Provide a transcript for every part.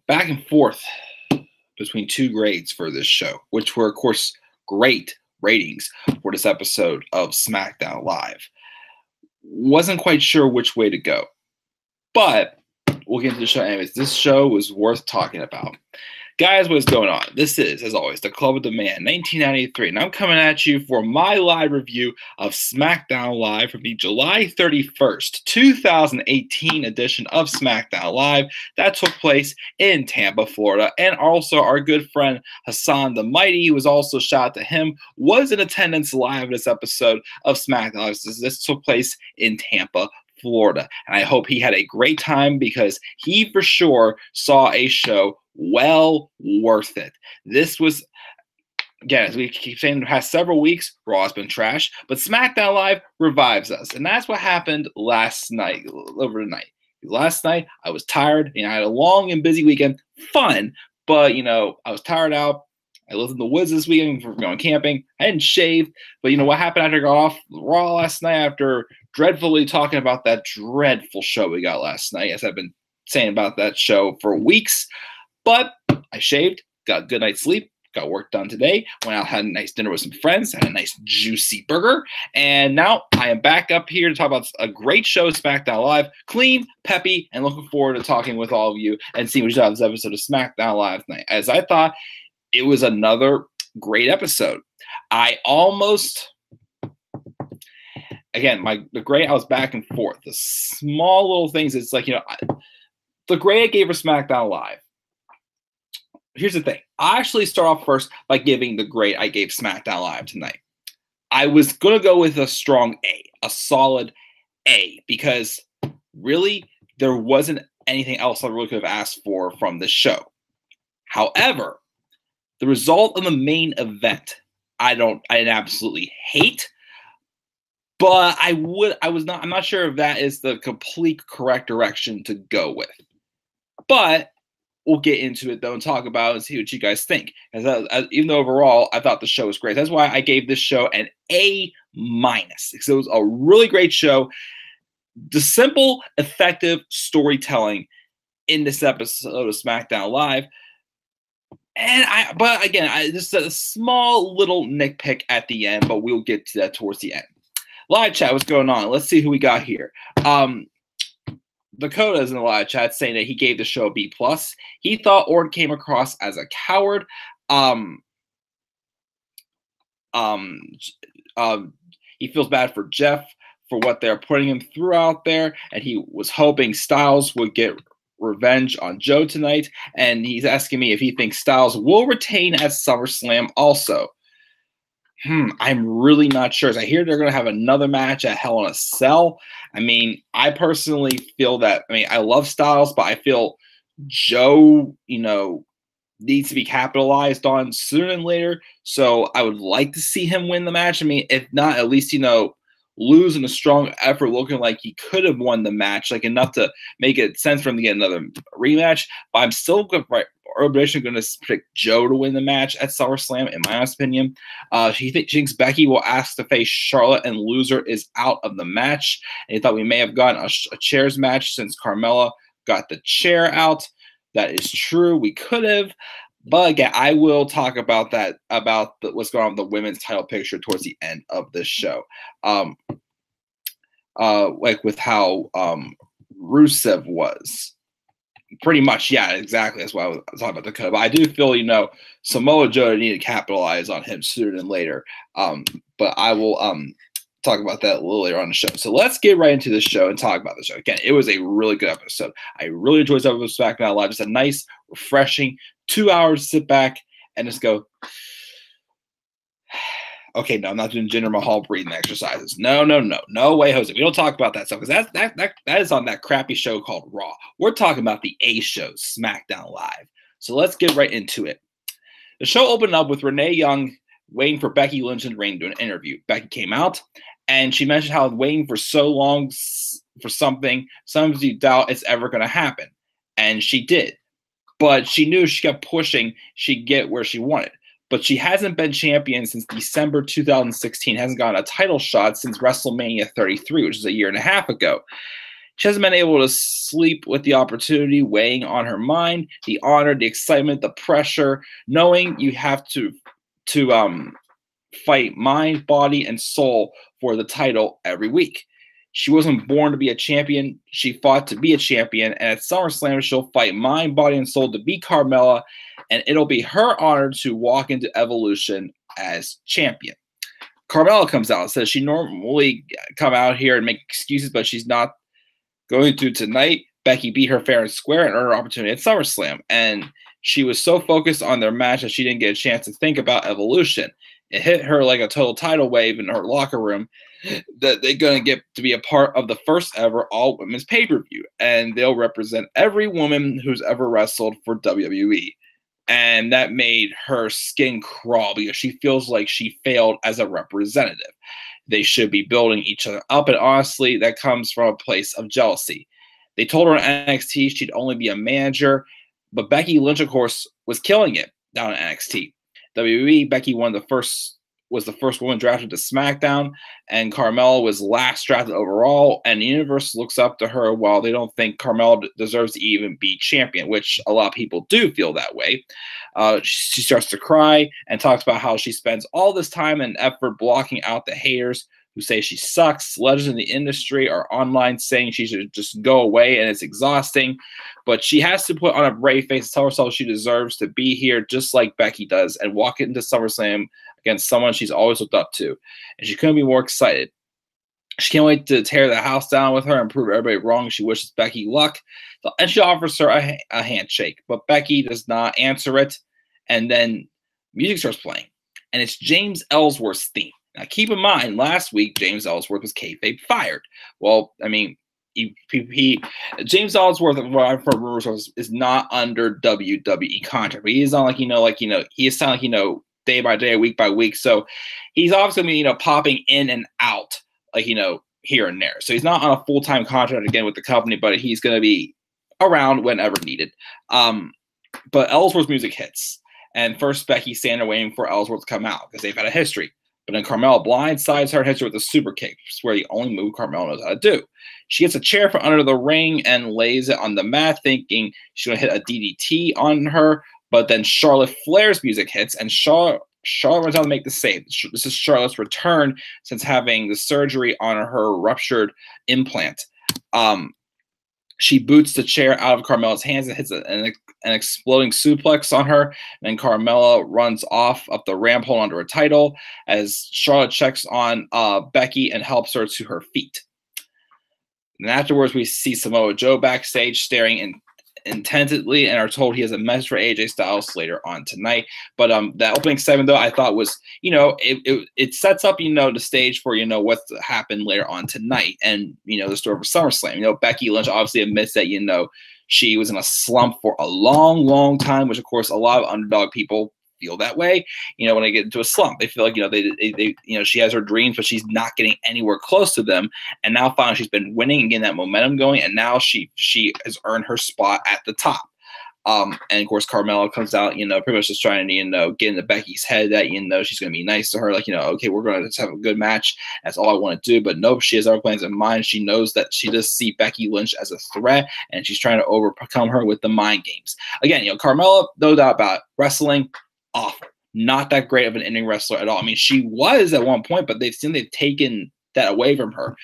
Back and forth between two grades for this show, which were, of course, great ratings for this episode of SmackDown Live. Wasn't quite sure which way to go, but we'll get into the show anyways. This show was worth talking about. Guys, what's going on? This is, as always, the Club of the Man, 1993, and I'm coming at you for my live review of SmackDown Live from the July 31st, 2018 edition of SmackDown Live that took place in Tampa, Florida, and also our good friend Hassan the Mighty, who was also shout out to him, was in attendance live in this episode of SmackDown Live. This took place in Tampa, Florida, and I hope he had a great time because he for sure saw a show well worth it. This was, again, as we keep saying, the past several weeks, Raw has been trash, but SmackDown Live revives us, and that's what happened last night, over the night. Last night, I was tired, I had a long and busy weekend, fun, but, I was tired out. I lived in the woods this weekend for going camping. I hadn't shaved, but what happened after I got off Raw last night after dreadfully talking about that dreadful show we got last night, as I've been saying about that show for weeks. But I shaved, got a good night's sleep, got work done today, went out, had a nice dinner with some friends, had a nice juicy burger, and now I am back up here to talk about a great show, SmackDown Live, clean, peppy, and looking forward to talking with all of you and seeing what you thought of this episode of SmackDown Live tonight. As I thought, it was another great episode. I almost, again, I was back and forth. The small little things, it's like, the grade I gave for SmackDown Live. Here's the thing. I actually start off first by giving the grade I gave SmackDown Live tonight. I was going to go with a strong A, a solid A, because really there wasn't anything else I really could have asked for from this show. However, the result of the main event, I absolutely hate, but I'm not sure if that is the complete correct direction to go with. But we'll get into it, though, and talk about it and see what you guys think. Even though overall, I thought the show was great. That's why I gave this show an A-, because it was a really great show. The simple, effective storytelling in this episode of SmackDown Live. But again, just a small little nitpick at the end, but we'll get to that towards the end. Live chat, what's going on? Let's see who we got here. Dakota's in the live chat saying that he gave the show a B+. He thought Orton came across as a coward. He feels bad for Jeff for what they're putting him through out there, and he was hoping Styles would get revenge on Joe tonight. And he's asking me if he thinks Styles will retain at SummerSlam also. I'm really not sure. As I hear they're going to have another match at Hell in a Cell. I personally feel that, I love Styles, but I feel Joe, needs to be capitalized on sooner than later. So I would like to see him win the match. If not, at least, lose in a strong effort, looking like he could have won the match, like enough to make it sense for him to get another rematch. But I'm still going to predict Joe to win the match at SummerSlam, in my honest opinion. She thinks Becky will ask to face Charlotte, and loser is out of the match. And he thought we may have gotten a chairs match since Carmella got the chair out. That is true. We could have. But again, I will talk about that, what's going on with the women's title picture towards the end of this show. Like with how Rusev was. Pretty much, yeah, exactly. That's why I was talking about Dakota. But I do feel, Samoa Joe needed to capitalize on him sooner than later. But I will talk about that a little later on the show. So let's get right into the show and talk about the show. Again, it was a really good episode. I really enjoyed this episode of SmackDown Live. Just a nice, refreshing 2 hours to sit back and just go, okay, no, I'm not doing Jinder Mahal breathing exercises. No way, Jose. We don't talk about that stuff because that is on that crappy show called Raw. We're talking about the A show, SmackDown Live. So let's get right into it. The show opened up with Renee Young waiting for Becky Lynch and Reign to do an interview. Becky came out and she mentioned how waiting for so long for something, sometimes you doubt it's ever going to happen. And she did. But she knew she kept pushing, she'd get where she wanted. But she hasn't been champion since December 2016, hasn't gotten a title shot since WrestleMania 33, which is a year and a half ago. She hasn't been able to sleep with the opportunity weighing on her mind, the honor, the excitement, the pressure, knowing you have to fight mind, body, and soul for the title every week. She wasn't born to be a champion. She fought to be a champion. And at SummerSlam, she'll fight mind, body, and soul to be Carmella. And it'll be her honor to walk into Evolution as champion. Carmella comes out and says she normally come out here and make excuses, but she's not going to tonight. Becky beat her fair and square and earned her opportunity at SummerSlam. And she was so focused on their match that she didn't get a chance to think about Evolution. It hit her like a total tidal wave in her locker room that they're going to get to be a part of the first ever all-women's pay-per-view. And they'll represent every woman who's ever wrestled for WWE. And that made her skin crawl because she feels like she failed as a representative. They should be building each other up. And honestly, that comes from a place of jealousy. They told her in NXT she'd only be a manager. But Becky Lynch, of course, was killing it down in NXT. WWE, Becky was the first woman drafted to SmackDown, and Carmella was last drafted overall, and the universe looks up to her while they don't think Carmella deserves to even be champion, which a lot of people do feel that way. She starts to cry and talks about how she spends all this time and effort blocking out the haters who say she sucks. Legends in the industry are online saying she should just go away, and it's exhausting. But she has to put on a brave face and tell herself she deserves to be here just like Becky does and walk into SummerSlam against someone she's always looked up to. And she couldn't be more excited. She can't wait to tear the house down with her and prove everybody wrong. She wishes Becky luck. And she offers her a handshake. But Becky does not answer it. And then music starts playing. And it's James Ellsworth's theme. Now, keep in mind, last week, James Ellsworth was kayfabe fired. Well, I mean, James Ellsworth, from rumors, is not under WWE contract. But he's not like, he is sounding like, day by day, week by week. So he's obviously going to be, popping in and out, like, here and there. So he's not on a full-time contract again with the company, but he's going to be around whenever needed. But Ellsworth's music hits. And first, Becky's standing there waiting for Ellsworth to come out because they've had a history. But then Carmella blindsides her and hits her with a super kick, which is where the only move Carmella knows how to do. She gets a chair from under the ring and lays it on the mat, thinking she's going to hit a DDT on her. But then Charlotte Flair's music hits, and Charlotte runs out to make the save. This is Charlotte's return since having the surgery on her ruptured implant. She boots the chair out of Carmella's hands and hits an exploding suplex on her. And then Carmella runs off up the ramp, holding onto her title, as Charlotte checks on Becky and helps her to her feet. And afterwards, we see Samoa Joe backstage staring intently and are told he has a message for AJ Styles later on tonight. But that opening segment, though, I thought was, it sets up, the stage for, what's to happen later on tonight and, the story for SummerSlam. Becky Lynch obviously admits that, she was in a slump for a long, long time, which, of course, a lot of underdog people feel that way. When they get into a slump, they feel like, they she has her dreams, but she's not getting anywhere close to them. And now finally she's been winning and getting that momentum going. And now she has earned her spot at the top. And of course, Carmella comes out, pretty much just trying to, get into Becky's head that, she's going to be nice to her. Like, okay, we're going to just have a good match. That's all I want to do. But nope, she has other plans in mind. She knows that she does see Becky Lynch as a threat, and she's trying to overcome her with the mind games. Again, Carmella, no doubt about it, wrestling, awful. Not that great of an in-ring wrestler at all. I mean, she was at one point, but they've taken that away from her.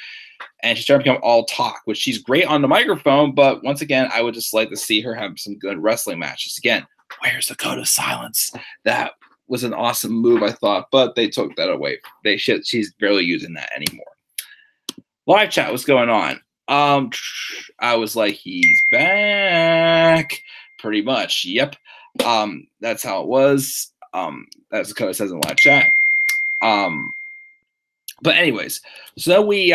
And she's starting to become all talk, which she's great on the microphone. But once again, I would just like to see her have some good wrestling matches. Again, where's the code of silence? That was an awesome move, I thought, but they took that away. She's barely using that anymore. Live chat, what's going on? I was like, he's back. Pretty much, yep. That's how it was. That's the code it says in live chat. But anyways, so we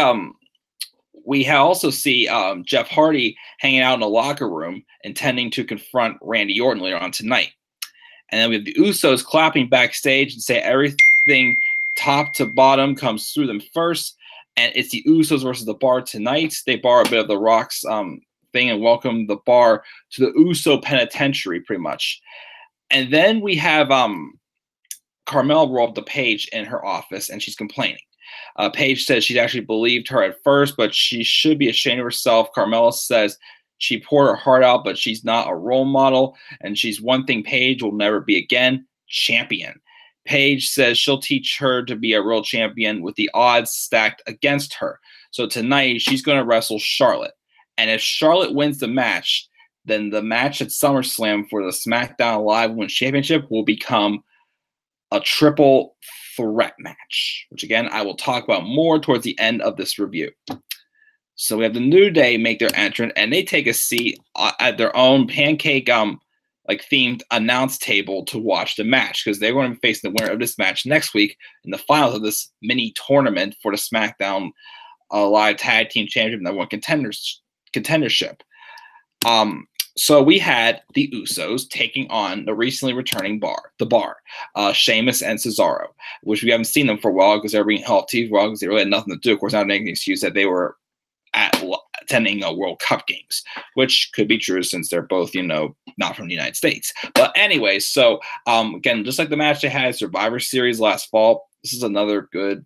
also see Jeff Hardy hanging out in the locker room, intending to confront Randy Orton later on tonight. And then we have the Usos clapping backstage and say everything top to bottom comes through them first. And it's the Usos versus the Bar tonight. They borrow a bit of the Rock's thing and welcome the Bar to the Uso penitentiary, pretty much. And then we have Carmella roll up the page in her office, and she's complaining. Paige says she actually believed her at first, but she should be ashamed of herself. Carmella says she poured her heart out, but she's not a role model, and she's one thing Paige will never be again, champion. Paige says she'll teach her to be a real champion with the odds stacked against her. So tonight, she's going to wrestle Charlotte. And if Charlotte wins the match, then the match at SummerSlam for the SmackDown Live Women's Championship will become a triple threat match, which again, I will talk about more towards the end of this review. So we have the New Day make their entrance, and they take a seat at their own pancake like themed announce table to watch the match, because they're going to be facing the winner of this match next week in the finals of this mini tournament for the SmackDown Live Tag Team Championship #1 contendership. So we had the Usos taking on the recently returning The Bar, Sheamus and Cesaro, which we haven't seen them for a while because they're being held TV well because they really had nothing to do. Of course, not making an excuse that they were attending World Cup games, which could be true since they're both, not from the United States. But anyway, so again, just like the match they had Survivor Series last fall, this is another good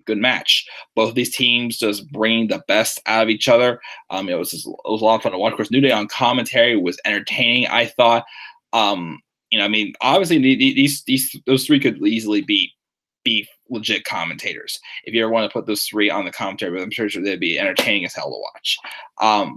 match. Both of these teams just bring the best out of each other. It was a lot of fun to watch. Of course, New Day on commentary was entertaining, I thought. Obviously those three could easily be legit commentators if you ever want to put those three on the commentary, but I'm sure they'd be entertaining as hell to watch.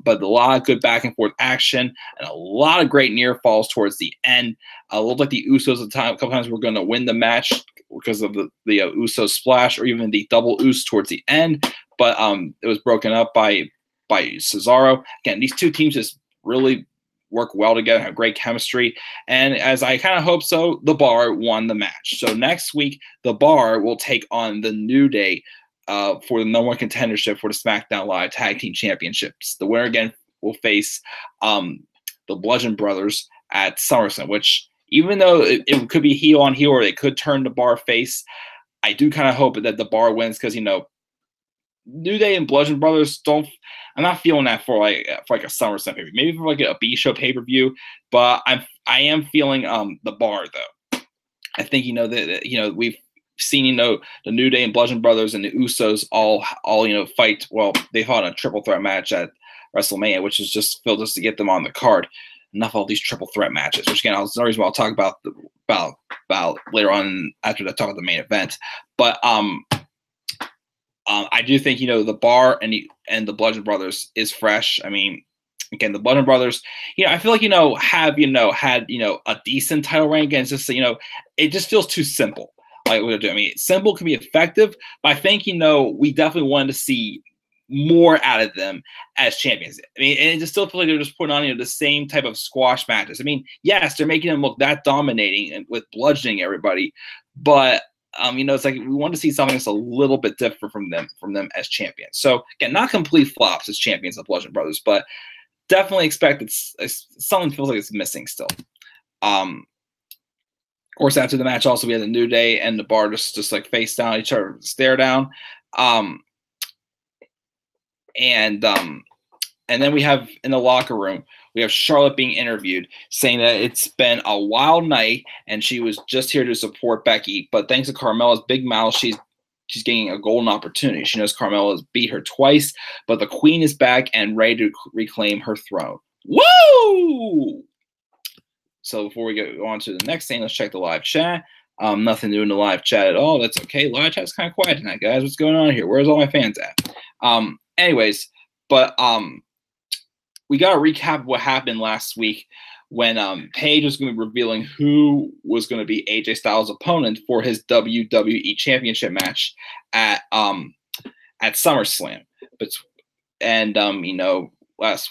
But a lot of good back and forth action and a lot of great near falls towards the end. It looked like the Usos a couple times were going to win the match because of the Usos splash or even the double Us towards the end, but it was broken up by Cesaro. Again, these two teams just really work well together, have great chemistry, and as I kind of hope so, the Bar won the match. So next week, the Bar will take on the New Day for the #1 contendership for the SmackDown Live Tag Team Championships. The winner again will face the Bludgeon Brothers at SummerSlam, which even though it could be heel on heel or they could turn the Bar face, I do kind of hope that the Bar wins because, New Day and Bludgeon Brothers don't. I'm not feeling that for like a SummerSlam pay-per-view. Maybe for like a B show pay-per-view, but I am feeling the Bar though. I think that we've seen the New Day and Bludgeon Brothers and the Usos all fight. Well, they fought in a triple threat match at WrestleMania, which is just filled just to get them on the card. Enough of all these triple threat matches, which again, the reason why I'll talk about later on after I talk about the main event. But I do think the Bar and the Bludgeon Brothers is fresh. I mean, again, the Bludgeon Brothers, I feel like have had a decent title reign. Again, it's just it just feels too simple. Like what they're doing. I mean, simple can be effective, but I think we definitely wanted to see more out of them as champions. I mean, and it just still feels like they're just putting on the same type of squash matches. I mean, yes, they're making them look that dominating and with bludgeoning everybody, but it's like we want to see something that's a little bit different from them as champions. So again, not complete flops as champions of Bludgeon Brothers, but definitely expect something feels like it's missing still. Of course, after the match, also we had the New Day and the Bar just like face down each other, stare down. And then we have in the locker room, we have Charlotte being interviewed, saying that it's been a wild night and she was just here to support Becky. But thanks to Carmella's big mouth, she's getting a golden opportunity. She knows Carmella has beat her twice, but the Queen is back and ready to reclaim her throne. Woo! So before we go on to the next thing, let's check the live chat. Nothing new in the live chat at all. That's okay. Live chat's kind of quiet tonight, guys. What's going on here? Where's all my fans at? Anyways, but we got to recap what happened last week when Paige was going to be revealing who was going to be AJ Styles' opponent for his WWE Championship match at SummerSlam.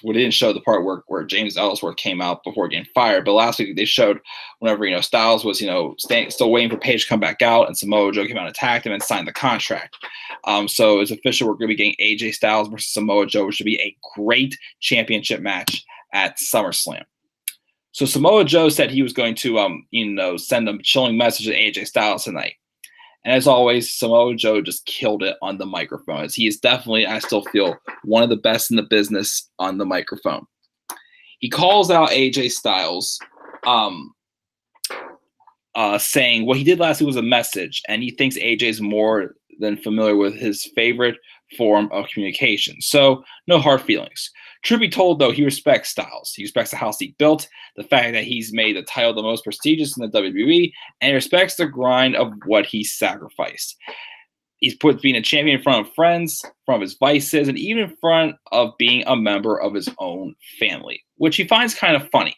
We didn't show the part where James Ellsworth came out before getting fired, but last week they showed whenever Styles was still waiting for Paige to come back out, and Samoa Joe came out and attacked him and signed the contract. So it's official. We're going to be getting AJ Styles versus Samoa Joe, which should be a great championship match at SummerSlam. So Samoa Joe said he was going to send a chilling message to AJ Styles tonight. And as always, Samoa Joe just killed it on the microphone. As he is definitely, I still feel, one of the best in the business on the microphone. He calls out AJ Styles, saying what he did last week was a message, and he thinks AJ is more than familiar with his favorite form of communication. So no hard feelings. Truth be told, though, he respects Styles. He respects the house he built, the fact that he's made the title the most prestigious in the WWE, and he respects the grind of what he sacrificed. He's put being a champion in front of friends, in front of his vices, and even in front of being a member of his own family, which he finds kind of funny.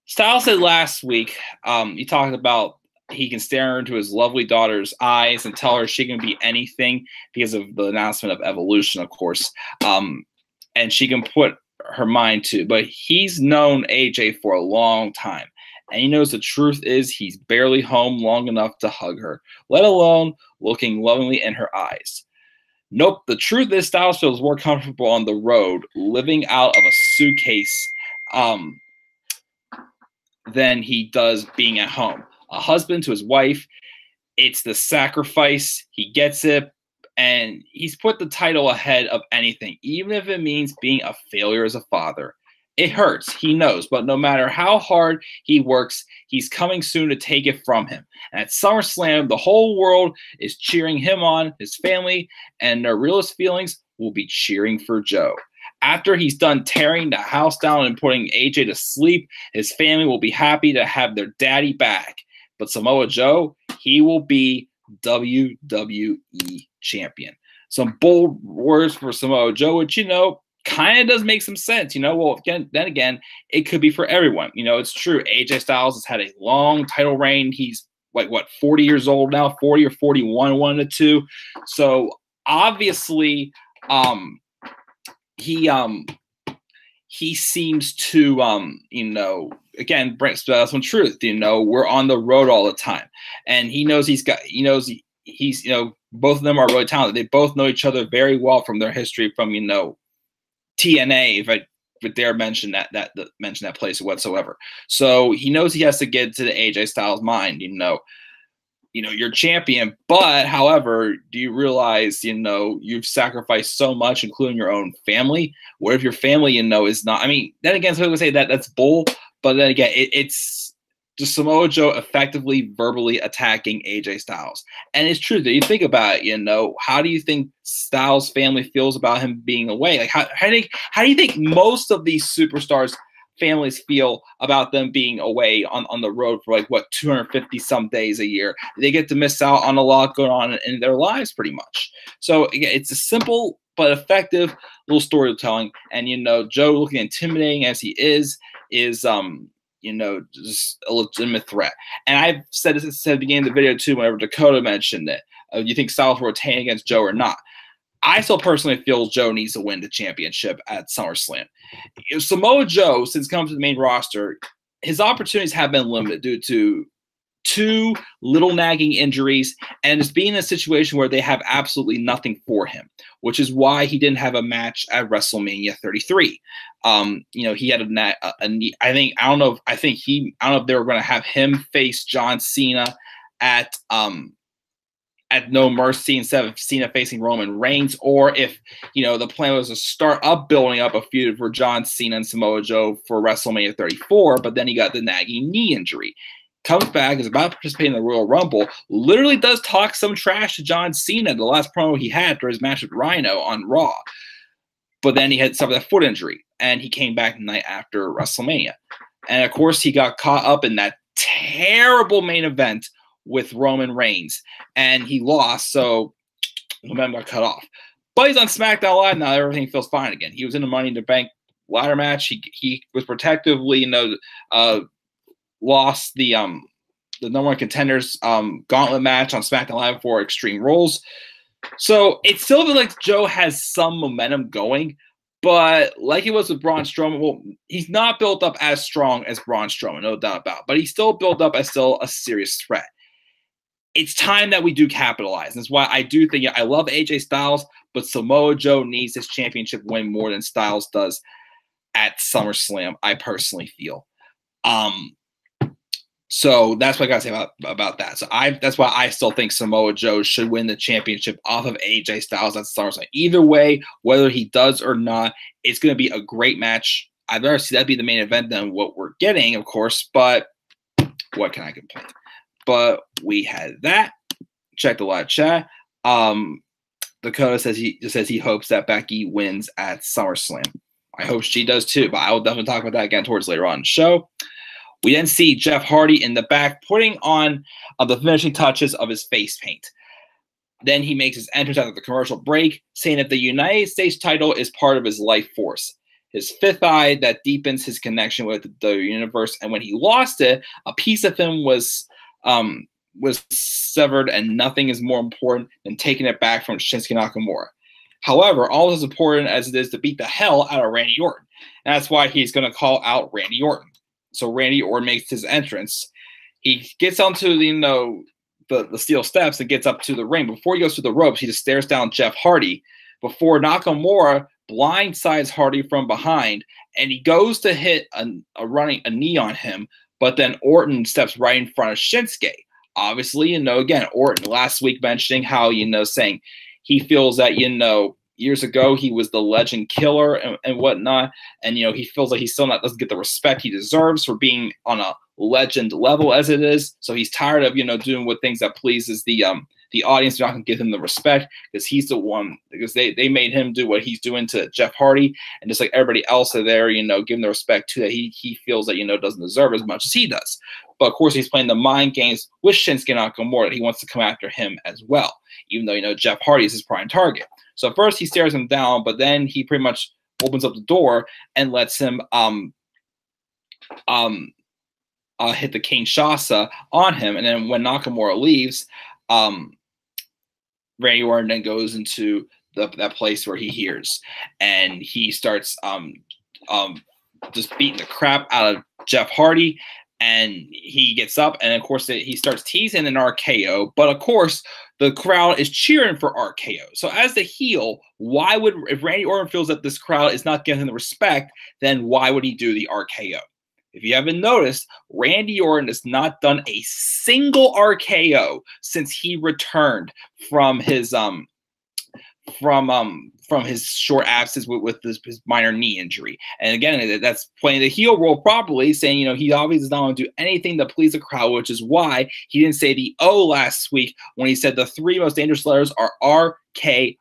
Styles said last week, he talked about he can stare into his lovely daughter's eyes and tell her she can be anything because of the announcement of Evolution, of course. And she can put her mind to. But he's known AJ for a long time. And he knows the truth is he's barely home long enough to hug her, let alone looking lovingly in her eyes. Nope, the truth is Styles feels more comfortable on the road, living out of a suitcase, than he does being at home. A husband to his wife, it's the sacrifice. He gets it, and he's put the title ahead of anything, even if it means being a failure as a father. It hurts, he knows, but no matter how hard he works, he's coming soon to take it from him. And at SummerSlam, the whole world is cheering him on, his family, and their realest feelings will be cheering for Joe. After he's done tearing the house down and putting AJ to sleep, his family will be happy to have their daddy back. But Samoa Joe, he will be WWE champion. Some bold words for Samoa Joe, which, kind of does make some sense. Well, then again, it could be for everyone. It's true. AJ Styles has had a long title reign. He's 40 years old now, 40 or 41, one of the two. So obviously, he seems to, again, bring some truth. We're on the road all the time, and he knows he's both of them are really talented. They both know each other very well from their history from, TNA, if I dare mention that place whatsoever. So he knows he has to get to the AJ Styles mind. You're champion, but however, do you realize, you've sacrificed so much, including your own family? What if your family, is not? I mean, then again, so I would say that's bull. But then again, it's just Samoa Joe effectively verbally attacking AJ Styles. And it's true that you think about it, how do you think Styles' family feels about him being away? Like, how do you think most of these superstars' families feel about them being away on the road for 250 some days a year? They get to miss out on a lot going on in their lives pretty much. So again, it's a simple but effective little storytelling. And, Joe, looking intimidating as he is just a legitimate threat. And I've said this at the beginning of the video too, whenever Dakota mentioned it. You think Styles will retain against Joe or not? I still personally feel Joe needs to win the championship at SummerSlam. Samoa Joe, since coming to the main roster, his opportunities have been limited due to two little nagging injuries and just being in a situation where they have absolutely nothing for him, which is why he didn't have a match at WrestleMania 33. He had a knee. I don't know if they were going to have him face John Cena at No Mercy instead of Cena facing Roman Reigns, or if the plan was to start building up a feud for John Cena and Samoa Joe for WrestleMania 34, but then he got the nagging knee injury. Comes back, is about to participate in the Royal Rumble, literally does talk some trash to John Cena, the last promo he had for his match with Rhino on Raw. But then he had suffered that foot injury, and he came back the night after WrestleMania. And of course, he got caught up in that terrible main event with Roman Reigns, and he lost, so momentum got cut off. But he's on SmackDown Live now. Everything feels fine again. He was in the Money in the Bank ladder match. He was protectively, lost the number one contenders gauntlet match on SmackDown Live for Extreme Rules. So it still feels like Joe has some momentum going, but like he was with Braun Strowman, well, he's not built up as strong as Braun Strowman, no doubt about it, but he's still built up as still a serious threat. It's time that we do capitalize. And that's why I do think I love AJ Styles, but Samoa Joe needs his championship win more than Styles does at SummerSlam, I personally feel. So that's what I got to say about that. So that's why I still think Samoa Joe should win the championship off of AJ Styles at SummerSlam. Either way, whether he does or not, it's going to be a great match. I'd rather see that be the main event than what we're getting, of course, but what can I complain? But we had that. Check the live chat. Dakota says he hopes that Becky wins at SummerSlam. I hope she does too, but I will definitely talk about that again towards later on in the show. We then see Jeff Hardy in the back putting on the finishing touches of his face paint. Then he makes his entrance after the commercial break, saying that the United States title is part of his life force, his fifth eye that deepens his connection with the universe. And when he lost it, a piece of him was severed, and nothing is more important than taking it back from Shinsuke Nakamura. However, all as important as it is to beat the hell out of Randy Orton. And that's why he's going to call out Randy Orton. So Randy Orton makes his entrance. He gets onto the steel steps and gets up to the ring. Before he goes to the ropes, he just stares down Jeff Hardy before Nakamura blindsides Hardy from behind, and he goes to hit a knee on him, but then Orton steps right in front of Shinsuke. Obviously, again, Orton last week mentioning how, saying he feels that, years ago he was the legend killer and whatnot, and, he feels like he still doesn't get the respect he deserves for being on a legend level as it is. So he's tired of, doing what things that pleases the audience. They're not going to give him the respect because he's the one, because they made him do what he's doing to Jeff Hardy, and just like everybody else are there, give him the respect too that he feels that, doesn't deserve as much as he does. But of course, he's playing the mind games with Shinsuke Nakamura that he wants to come after him as well, even though, Jeff Hardy is his prime target. So first he stares him down, but then he pretty much opens up the door and lets him hit the Kinshasa on him. And then when Nakamura leaves, Randy Orton then goes into that place where he hears, and he starts just beating the crap out of Jeff Hardy. And he gets up, and of course he starts teasing an RKO, but of course the crowd is cheering for RKO. So as the heel, if Randy Orton feels that this crowd is not giving him the respect, then why would he do the RKO? If you haven't noticed, Randy Orton has not done a single RKO since he returned from his short absence with his minor knee injury. And again, that's playing the heel role properly, saying, he obviously does not want to do anything to please the crowd, which is why he didn't say the O last week when he said the three most dangerous letters are RKO.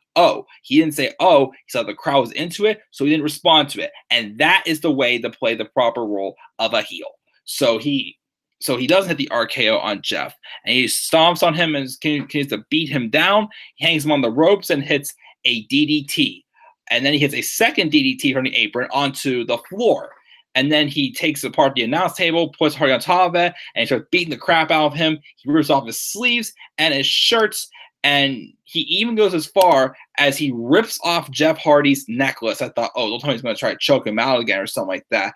He didn't say O. He said the crowd was into it, so he didn't respond to it. And that is the way to play the proper role of a heel. So he doesn't hit the RKO on Jeff, and he stomps on him and continues to beat him down. He hangs him on the ropes and hits a DDT. And then he hits a second DDT from the apron onto the floor. And then he takes apart the announce table, puts Hardy on top of it, and he starts beating the crap out of him. He rips off his sleeves and his shirts, and he even goes as far as he rips off Jeff Hardy's necklace. I thought, don't tell me he's going to try to choke him out again or something like that.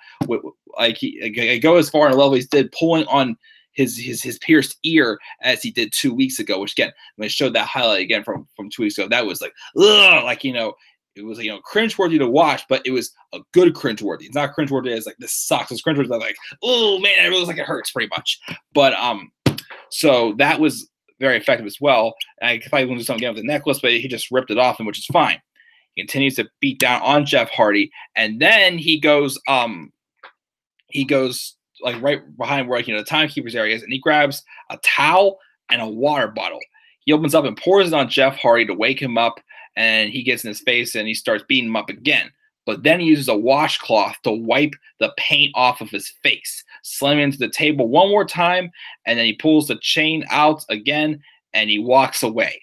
He go as far in a level he did, pulling on his pierced ear as he did 2 weeks ago, which again, when I showed that highlight again from 2 weeks ago, that was like, ugh, it was cringeworthy to watch, but it was a good cringeworthy. It's not cringeworthy as like this sucks. It's cringeworthy like, oh man, it really looks like it hurts pretty much. But so that was very effective as well. And I probably wouldn't do something again with the necklace, but he just ripped it off him, which is fine. He continues to beat down on Jeff Hardy, and then he goes like right behind where the timekeeper's area is, and he grabs a towel and a water bottle. He opens up and pours it on Jeff Hardy to wake him up, and he gets in his face and he starts beating him up again. But then he uses a washcloth to wipe the paint off of his face, slamming into the table one more time, and then he pulls the chain out again, and he walks away.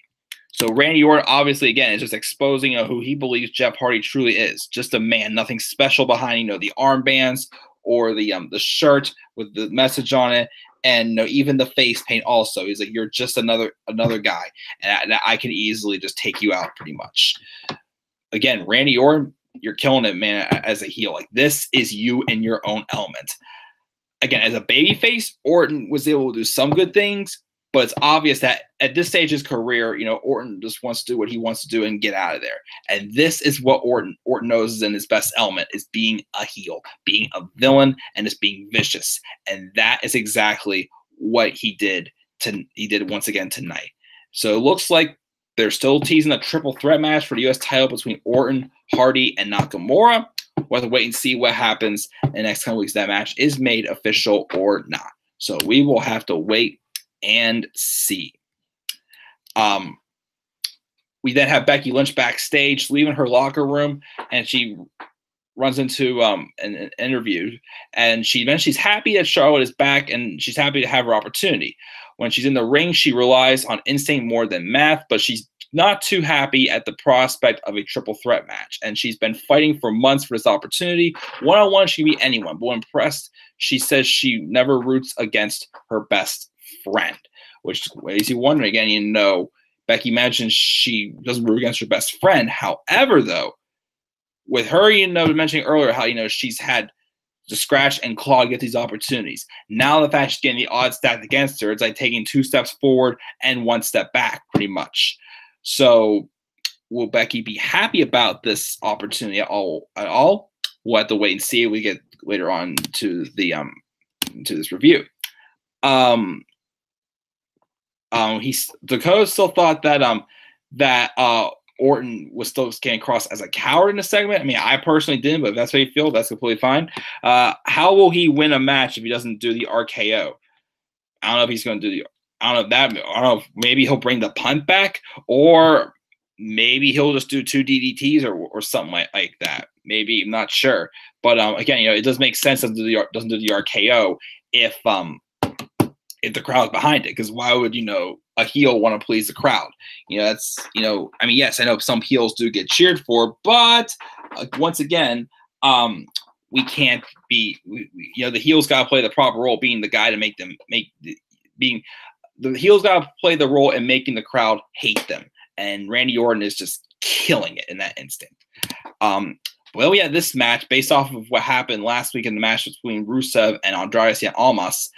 So Randy Orton, obviously, again, is just exposing who he believes Jeff Hardy truly is. Just a man, nothing special behind, the armbands or the shirt with the message on it, and even the face paint also. He's like, you're just another guy, and I can easily just take you out pretty much. Again, Randy Orton, you're killing it, man, as a heel. Like, this is you in your own element. Again, as a babyface, Orton was able to do some good things, but it's obvious that at this stage of his career, Orton just wants to do what he wants to do and get out of there. And this is what Orton knows is in his best element, is being a heel, being a villain, and just being vicious. And that is exactly what he did once again tonight. So it looks like they're still teasing a triple threat match for the U.S. title between Orton, Hardy, and Nakamura. We'll have to wait and see what happens in the next couple weeks. That match is made official or not. So we will have to wait and see. we then have Becky Lynch backstage, leaving her locker room, and she runs into an interview, and she's happy that Charlotte is back, and she's happy to have her opportunity. When she's in the ring, she relies on instinct more than math, but she's not too happy at the prospect of a triple threat match, and she's been fighting for months for this opportunity. One-on-one, she can beat anyone, but when pressed, she says she never roots against her best friend, which is you wondering again, you know, Becky mentions she doesn't root against her best friend. However, though, with her, you know, mentioning earlier how, you know, she's had to scratch and claw to get these opportunities. Now the fact she's getting the odds stacked against her, it's like taking 2 steps forward and 1 step back, pretty much. So will Becky be happy about this opportunity at all? We'll have to wait and see. We get later on to the to this review. Dakota still thought that Orton was still getting across as a coward in the segment. I mean, I personally didn't, but if that's how you feel, that's completely fine. How will he win a match if he doesn't do the RKO? I don't know if he's going to do the. I don't know if maybe he'll bring the punt back, or maybe he'll just do 2 DDTs or something like that. Maybe, I'm not sure. But again, you know, it does make sense doesn't do the RKO if the crowd's behind it, because why would, you know, a heel want to please the crowd? You know, that's, you know, I mean, yes, I know some heels do get cheered for, but once again, we can't be, you know, the heels got to play the proper role, being the guy to the heels got to play the role in making the crowd hate them. And Randy Orton is just killing it in that instant. Well, we had this match based off of what happened last week in the match between Rusev and Andrade and Almas.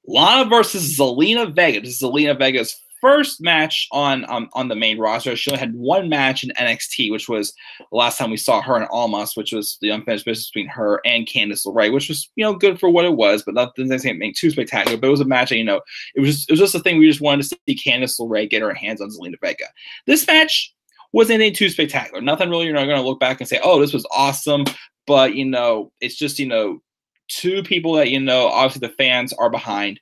Lana versus Selena Vega. This is Selena Vega's first match on the main roster. She only had 1 match in NXT, which was the last time we saw her in Almas, which was the unfinished business between her and Candice LeRae, which was, you know, good for what it was, but nothing too spectacular. But it was a match that, you know, it was just a thing we just wanted to see Candice LeRae get her hands on Selena Vega. This match wasn't anything too spectacular. Nothing really, you're not going to look back and say, oh, this was awesome. But, you know, it's just, you know, 2 people that, you know, obviously the fans are behind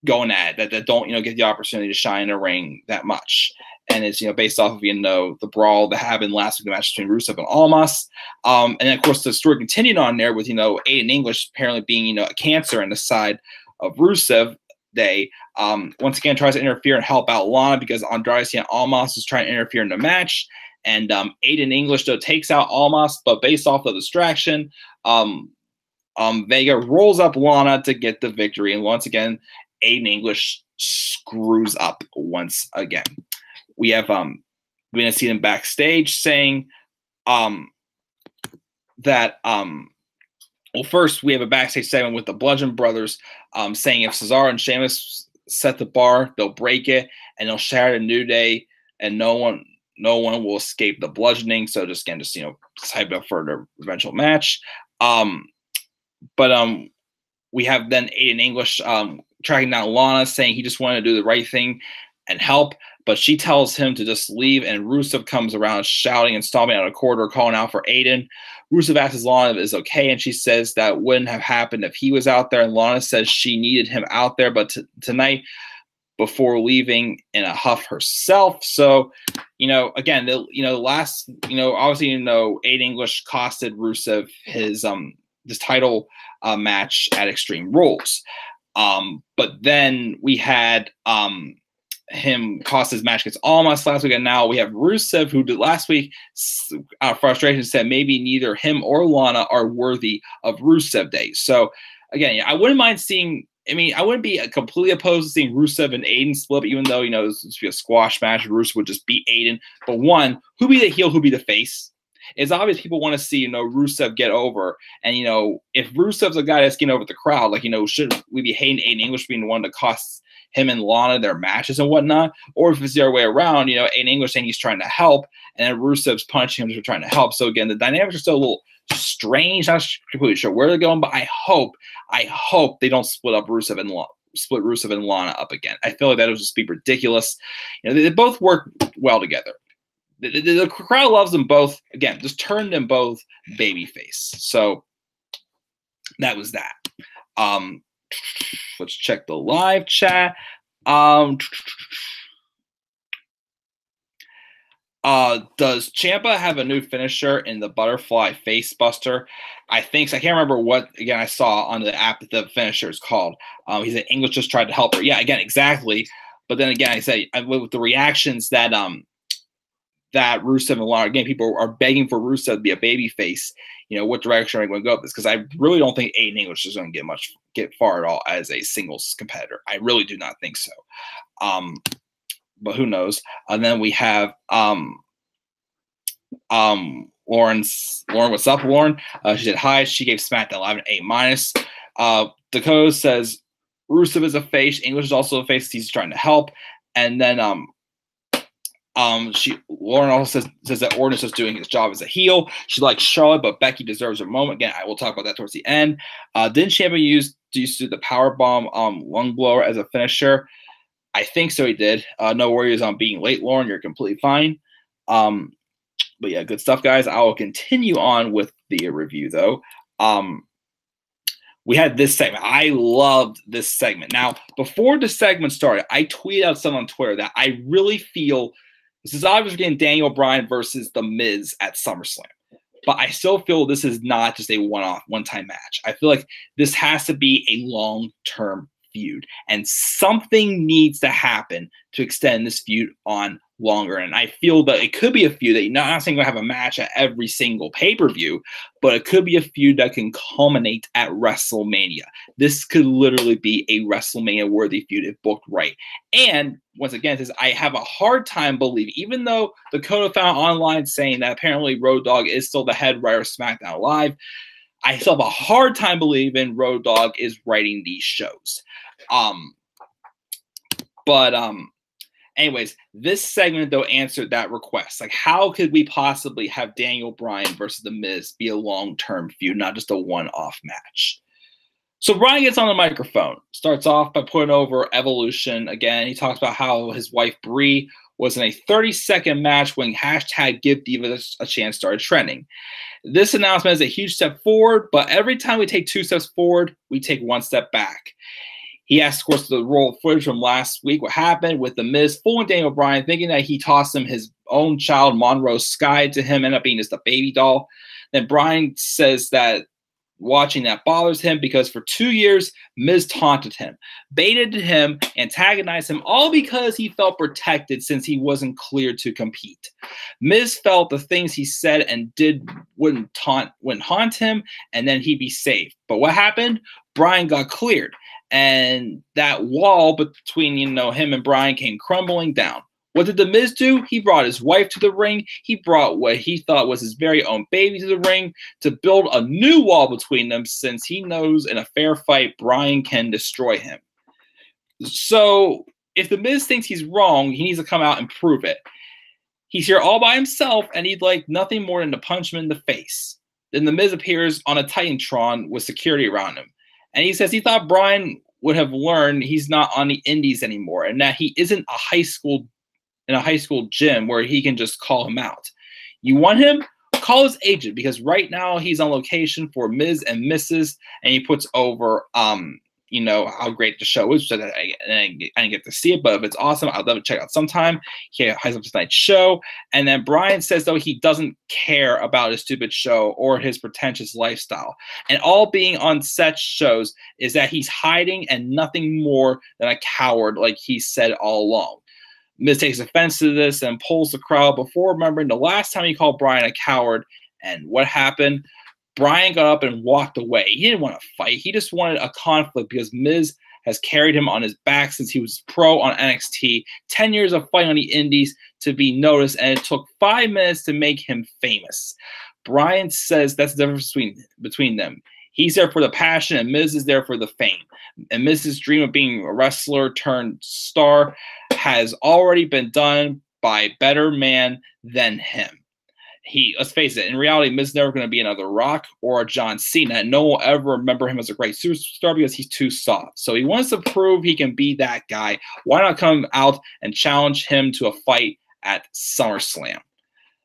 going at that don't, you know, get the opportunity to shine in a ring that much. And it's, you know, based off of, you know, the brawl that happened last week, the match between Rusev and Almas. And then, of course, the story continued on there with, you know, Aiden English apparently being, you know, a cancer in the side of Rusev. They once again tries to interfere and help out Lana because Andrade and Almas is trying to interfere in the match. And Aiden English, though, takes out Almas, but based off the distraction, Vega rolls up Lana to get the victory. And once again, Aiden English screws up once again. We have we're gonna see him backstage saying that well, first we have a backstage segment with the Bludgeon Brothers saying if Cesaro and Sheamus set the bar, they'll break it and they'll shatter the New Day, and no one will escape the bludgeoning. So just you know, hype up for the eventual match. But we have then Aiden English tracking down Lana, saying he just wanted to do the right thing and help, but she tells him to just leave, and Rusev comes around shouting and stomping out a corridor, calling out for Aiden. Rusev asks Lana if it's okay, and she says that wouldn't have happened if he was out there, and Lana says she needed him out there, but tonight, before leaving in a huff herself. So, you know, again, you know, last, you know, obviously, you know, Aiden English costed Rusev his this title match at Extreme Rules. But then we had him cost his match against Almas last week, and now we have Rusev, who did last week, out of frustration, said maybe neither him or Lana are worthy of Rusev Day. So again, I wouldn't mind seeing. I mean, I wouldn't be completely opposed to seeing Rusev and Aiden split, even though, you know, this would be a squash match. Rusev would just beat Aiden. But one, who be the heel, who be the face? It's obvious people want to see, you know, Rusev get over. And, you know, if Rusev's a guy that's getting over the crowd, like, you know, should we be hating Aiden English being the one that costs him and Lana their matches and whatnot? Or if it's the other way around, you know, Aiden English saying he's trying to help, and then Rusev's punching him for trying to help. So, again, the dynamics are still a little strange. Not completely sure where they're going, but I hope they don't split Rusev and Lana up again. I feel like that would just be ridiculous. You know, they both work well together. The crowd loves them both. Again, just turn them both babyface. So that was that. Let's check the live chat. Does Ciampa have a new finisher in the butterfly face buster? I think so. I can't remember what, again, I saw on the app that the finisher is called. He said English just tried to help her. Yeah, again, exactly. But then again, I say with the reactions that that Rusev and Lana, again, people are begging for Rusev to be a baby face. You know, what direction are they going to go with this? Because I really don't think Aiden English is going to get far at all as a singles competitor. I really do not think so. But who knows? And then we have Lauren, what's up, Lauren? She said hi. She gave SmackDown Live an A-. Dakota says Rusev is a face. English is also a face. He's trying to help. And then Lauren also says that Orton is just doing his job as a heel. She likes Charlotte, but Becky deserves her moment. Again, I will talk about that towards the end. Didn't Ciampa use the power bomb lung blower as a finisher? I think so. He did. No worries on being late, Lauren. You're completely fine. But yeah, good stuff, guys. I will continue on with the review, though. We had this segment. I loved this segment. Now, before the segment started, I tweeted out something on Twitter that I really feel this is obviously getting Daniel Bryan versus The Miz at SummerSlam. But I still feel this is not just a one-time match. I feel like this has to be a long-term feud. And something needs to happen to extend this feud on longer. And I feel that it could be a feud that you're not saying going to have a match at every single pay-per-view, but it could be a feud that can culminate at WrestleMania. This could literally be a WrestleMania-worthy feud if booked right. And once again, I have a hard time believing, even though Dakota found online saying that apparently Road Dogg is still the head writer of SmackDown Live, I still have a hard time believing Road Dogg is writing these shows. Anyways, this segment, though, answered that request. Like, how could we possibly have Daniel Bryan versus The Miz be a long-term feud, not just a one-off match? So Bryan gets on the microphone, starts off by putting over Evolution. Again, he talks about how his wife, Brie, was in a 30-second match when hashtag Give Divas a Chance started trending. This announcement is a huge step forward, but every time we take 2 steps forward, we take 1 step back. He asked, of course, the roll footage from last week, what happened with The Miz fooling Daniel Bryan, thinking that he tossed him his own child, Monroe Sky, to him, ended up being just a baby doll. Then Bryan says that watching that bothers him because for 2 years, Miz taunted him, baited him, antagonized him, all because he felt protected since he wasn't cleared to compete. Miz felt the things he said and did wouldn't haunt him, and then he'd be safe. But what happened? Bryan got cleared. And that wall between, him and Bryan came crumbling down. What did The Miz do? He brought his wife to the ring. He brought what he thought was his very own baby to the ring to build a new wall between them, since he knows in a fair fight, Bryan can destroy him. So if The Miz thinks he's wrong, he needs to come out and prove it. He's here all by himself, and he'd like nothing more than to punch him in the face. Then The Miz appears on a Titantron with security around him. And he says he thought Bryan would have learned he's not on the indies anymore, and that he isn't in a high school gym where he can just call him out. You want him? Call his agent, because right now he's on location for Miz and Mrs. And he puts over how great the show is. So that I didn't get to see it, but if it's awesome, I'd love to check it out sometime. He hypes up tonight's show. And then Bryan says, though, he doesn't care about his stupid show or his pretentious lifestyle. And all being on set shows is that he's hiding and nothing more than a coward, like he said all along. Miz takes offense to this and pulls the crowd before remembering the last time he called Bryan a coward. And what happened? Bryan got up and walked away. He didn't want to fight. He just wanted a conflict because Miz has carried him on his back since he was pro on NXT. 10 years of fighting on the indies to be noticed, and it took 5 minutes to make him famous. Bryan says that's the difference between them. He's there for the passion, and Miz is there for the fame. And Miz's dream of being a wrestler turned star has already been done by a better man than him. Let's face it, in reality, Miz is never going to be another Rock or a John Cena. And no one will ever remember him as a great superstar because he's too soft. So he wants to prove he can be that guy. Why not come out and challenge him to a fight at SummerSlam?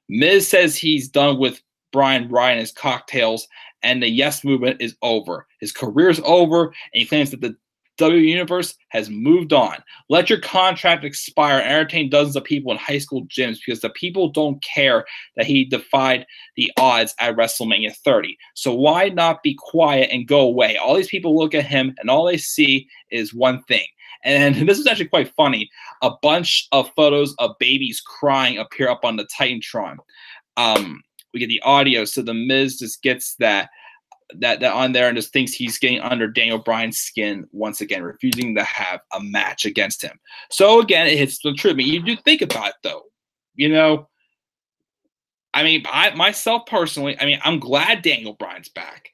Miz says he's done with Bryan riding his cocktails, and the Yes movement is over. His career is over, and he claims that the WWE Universe has moved on. Let your contract expire and entertain dozens of people in high school gyms because the people don't care that he defied the odds at WrestleMania 30. So why not be quiet and go away? All these people look at him and all they see is one thing. And this is actually quite funny. A bunch of photos of babies crying appear up on the Titantron. We get the audio, so the Miz just gets that on there and just thinks he's getting under Daniel Bryan's skin once again, refusing to have a match against him. So again, it hits the truth. I mean, you do think about it though, you know. I mean, myself personally, I mean, I'm glad Daniel Bryan's back,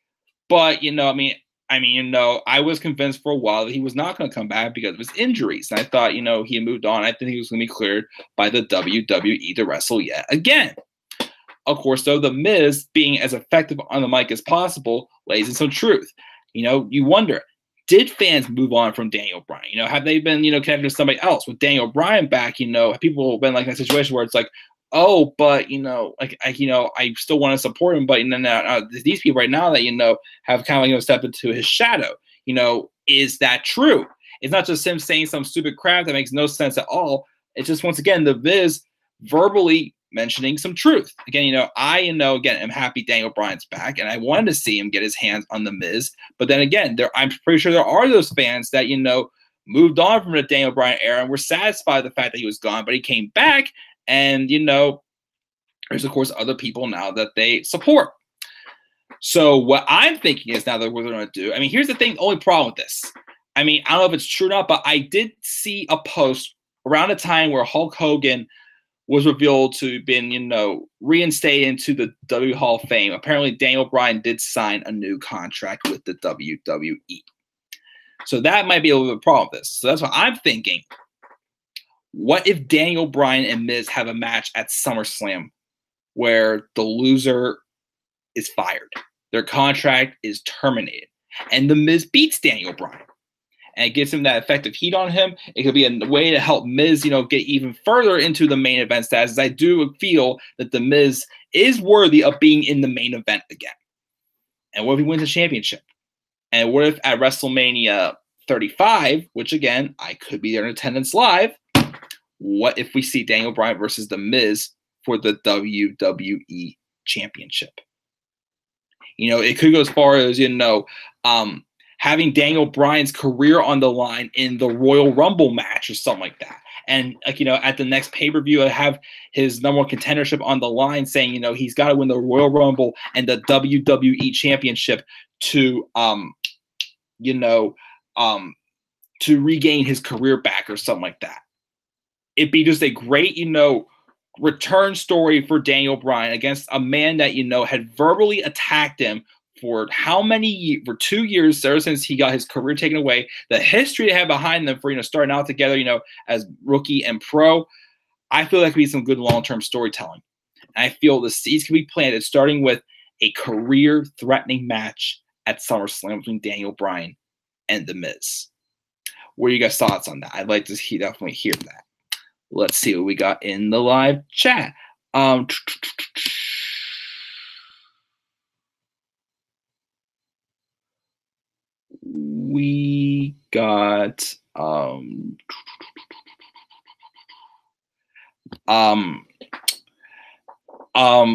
but you know, I mean, you know, I was convinced for a while that he was not going to come back because of his injuries, and I thought, you know, he had moved on. I think he was going to be cleared by the WWE to wrestle yet again. Of course, though, the Miz being as effective on the mic as possible lays in some truth. You know, you wonder, did fans move on from Daniel Bryan? You know, have they been, you know, connected to somebody else? With Daniel Bryan back, you know, people have been like in a situation where it's like, oh, but, you know, I still want to support him, but these people right now that, you know, have kind of, you know, stepped into his shadow, you know, is that true? It's not just him saying some stupid crap that makes no sense at all. It's just, once again, the Miz verbally mentioning some truth. Again, you know, again, I'm happy Daniel Bryan's back, and I wanted to see him get his hands on the Miz. But then again, I'm pretty sure there are those fans that, you know, moved on from the Daniel Bryan era and were satisfied with the fact that he was gone, but he came back. And, you know, there's, of course, other people now that they support. So what I'm thinking is now that we're going to do, I mean, here's the thing, the only problem with this. I mean, I don't know if it's true or not, but I did see a post around a time where Hulk Hogan was revealed to have been, you know, reinstated into the WWE Hall of Fame. Apparently, Daniel Bryan did sign a new contract with the WWE. So that might be a little bit of a problem with this. So that's what I'm thinking. What if Daniel Bryan and Miz have a match at SummerSlam where the loser is fired, their contract is terminated, and the Miz beats Daniel Bryan? And it gives him that effective heat on him. It could be a way to help Miz, you know, get even further into the main event status. As I do feel that the Miz is worthy of being in the main event again. And what if he wins the championship? And what if at WrestleMania 35, which again, I could be there in attendance live, what if we see Daniel Bryan versus the Miz for the WWE championship? You know, it could go as far as, you know, having Daniel Bryan's career on the line in the Royal Rumble match or something like that. And, like, you know, at the next pay-per-view, I have his number one contendership on the line saying, you know, he's got to win the Royal Rumble and the WWE championship to, to regain his career back or something like that. It'd be just a great, you know, return story for Daniel Bryan against a man that, you know, had verbally attacked him for how many years? For 2 years, ever since he got his career taken away. The history they have behind them for, you know, starting out together, you know, as rookie and pro. I feel that could be some good long-term storytelling. And I feel the seeds can be planted, starting with a career-threatening match at SummerSlam between Daniel Bryan and The Miz. What are you guys' thoughts on that? I'd like to definitely hear that. Let's see what we got in the live chat. We got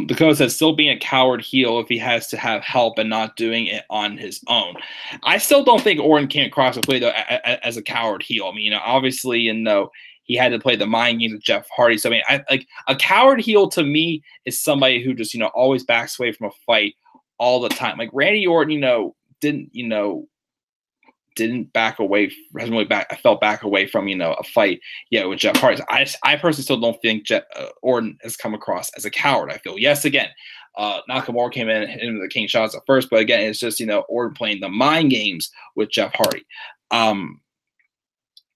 Dakota says still being a coward heel if he has to have help and not doing it on his own. I still don't think Orton came across the way though as a coward heel. I mean, you know, obviously, you know, he had to play the mind games with Jeff Hardy. So I mean, like a coward heel to me is somebody who just, you know, always backs away from a fight all the time. Like Randy Orton, you know, didn't back away, hasn't really I felt back away from, you know, a fight, with Jeff Hardy. I personally still don't think Orton has come across as a coward. I feel, yes, again, Nakamura came in into the King shots at first, but again, it's just, you know, Orton playing the mind games with Jeff Hardy.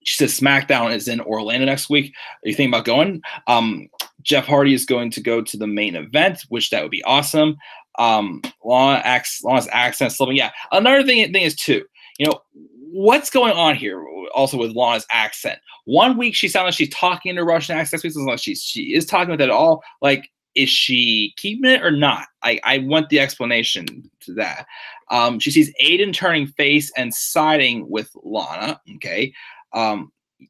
She says SmackDown is in Orlando next week. Are you thinking about going? Jeff Hardy is going to go to the main event, which that would be awesome. Lana's accent slipping. Yeah. Another thing is too, you know, what's going on here also with Lana's accent? 1 week she sounds like she's talking in a Russian accent. Next week like she is talking with it all. Like, is she keeping it or not? I want the explanation to that. She sees Aiden turning face and siding with Lana. Okay.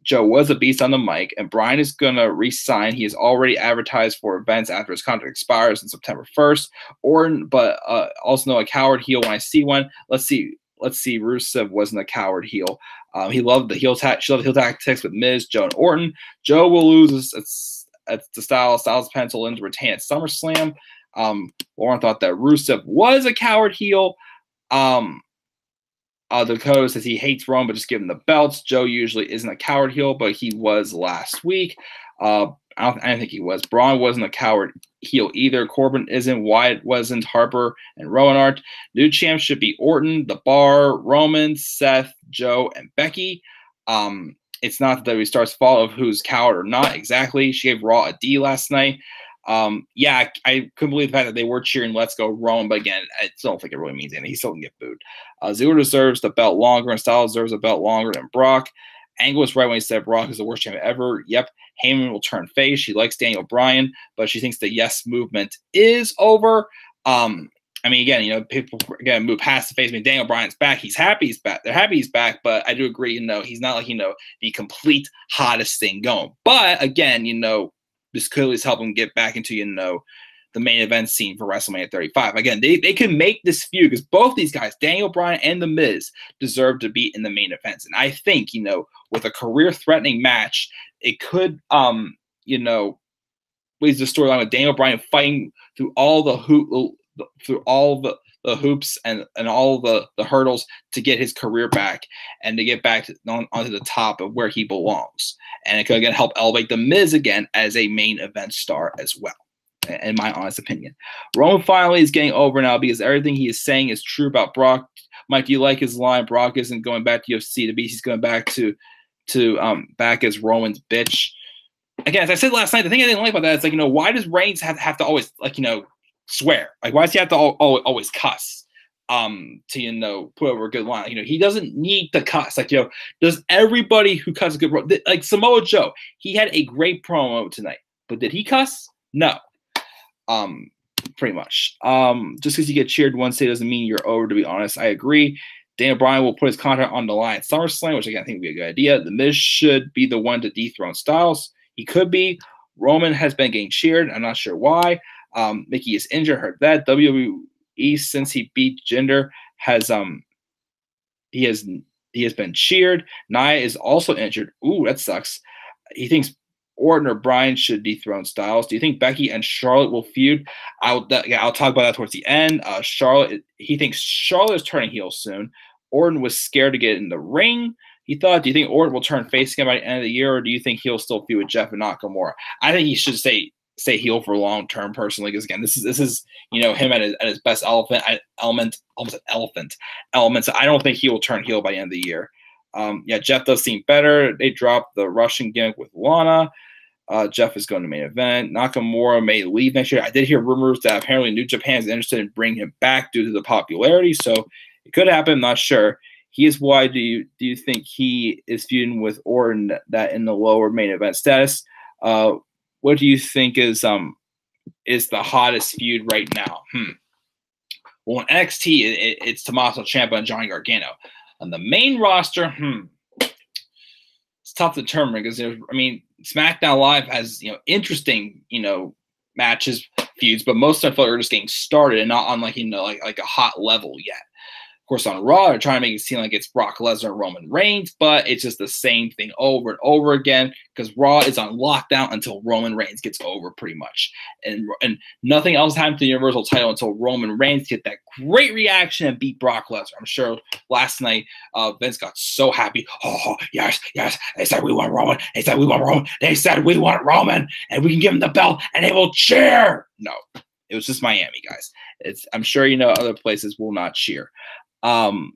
Joe was a beast on the mic, and Bryan is going to re-sign. He is already advertised for events after his contract expires on September 1st. Orton, but also know a coward heel when I see one. Let's see. Rusev wasn't a coward heel. He loved the heel she loved the heel tactics with Miz, Joe, and Orton. Joe will lose at the Styles pencil in to retain at SummerSlam. Lauren thought that Rusev was a coward heel. Dakota says he hates Roman, but just give him the belts. Joe usually isn't a coward heel, but he was last week. I don't think he was. Braun wasn't a coward heel either. Corbin isn't. Wyatt wasn't. Harper and Rowan aren't. New champs should be Orton, The Bar, Roman, Seth, Joe, and Becky. It's not that we starts fault of who's coward or not exactly. She gave Raw a D last night. Yeah, I couldn't believe the fact that they were cheering "Let's go Roman," but again, I still don't think it really means anything. He still can get booed. Ziggler deserves the belt longer, and Styles deserves a belt longer than Brock. Angle was right when he said Brock is the worst champion ever. Yep, Heyman will turn face. She likes Daniel Bryan, but she thinks the yes movement is over. I mean, again, people again move past the face. I mean, Daniel Bryan's back. He's happy he's back. They're happy he's back, but I do agree, he's not like, the complete hottest thing going. But again, this clearly is helping get back into, the main event scene for WrestleMania 35. Again, they can make this feud because both these guys, Daniel Bryan and The Miz, deserve to be in the main events. And I think, with a career-threatening match, it could, leads the storyline with Daniel Bryan fighting through all the hoops and all the hurdles to get his career back and to get back onto the top of where he belongs. And it could again help elevate The Miz again as a main event star as well, in my honest opinion. Roman finally is getting over now because everything he is saying is true about Brock. Mike, do you like his line? Brock isn't going back to UFC to be. He's going back to back as Roman's bitch. Again, as I said last night, the thing I didn't like about that is why does Reigns have to always swear? Like, why does he have to always cuss to put over a good line? He doesn't need to cuss. Does everybody who cusses a good like Samoa Joe? He had a great promo tonight, but did he cuss? No. Pretty much. Just because you get cheered one day doesn't mean you're over, to be honest. I agree. Daniel Bryan will put his contract on the line at SummerSlam, which again I think would be a good idea. The Miz should be the one to dethrone Styles. He could be. Roman has been getting cheered. I'm not sure why. Mickey is injured. Heard that. WWE, since he beat Jinder, has been cheered. Nia is also injured. Ooh, that sucks. He thinks Orton or Bryan should dethrone Styles. Do you think Becky and Charlotte will feud? I'll talk about that towards the end. He thinks Charlotte is turning heel soon. Orton was scared to get in the ring. Do you think Orton will turn face again by the end of the year, or do you think he'll still feud with Jeff and Nakamura? I think he should stay heel for long term, personally, because again, this is him at his best elements. I don't think he will turn heel by the end of the year. Jeff does seem better. They dropped the Russian gimmick with Lana. Jeff is going to main event. Nakamura may leave next year. I did hear rumors that apparently New Japan is interested in bringing him back due to the popularity, so it could happen. I'm not sure. He is why do you think he is feuding with Orton that in the lower main event status? What do you think is the hottest feud right now? Well, in NXT, it's Tommaso Ciampa and Johnny Gargano. On the main roster, it's tough to determine because SmackDown Live has interesting matches, feuds, but most of them are just getting started and not on like a hot level yet. Of course, on Raw, they're trying to make it seem like it's Brock Lesnar and Roman Reigns, but it's just the same thing over and over again because Raw is on lockdown until Roman Reigns gets over, pretty much. And nothing else happened to the Universal title until Roman Reigns get that great reaction and beat Brock Lesnar. I'm sure last night Vince got so happy. Oh, yes. They said we want Roman. They said we want Roman, and we can give him the belt, and they will cheer. No, it was just Miami, guys. I'm sure other places will not cheer. Dakota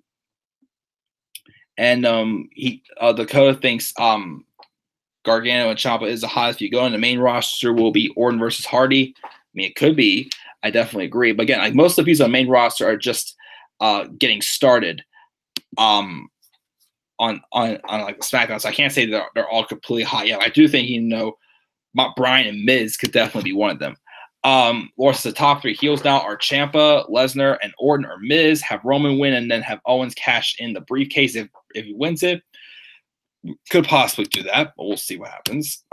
thinks Gargano and Ciampa is the hottest. If you go in the main roster, will be Orton versus Hardy. It could be. I definitely agree. But again, most of the people on the main roster are just getting started on like SmackDown. So I can't say that they're all completely hot yet. I do think Bryan and Miz could definitely be one of them. Of course, the top 3 heels now are Ciampa, Lesnar, and Orton or Miz. Have Roman win and then have Owens cash in the briefcase if he wins it. Could possibly do that, but we'll see what happens.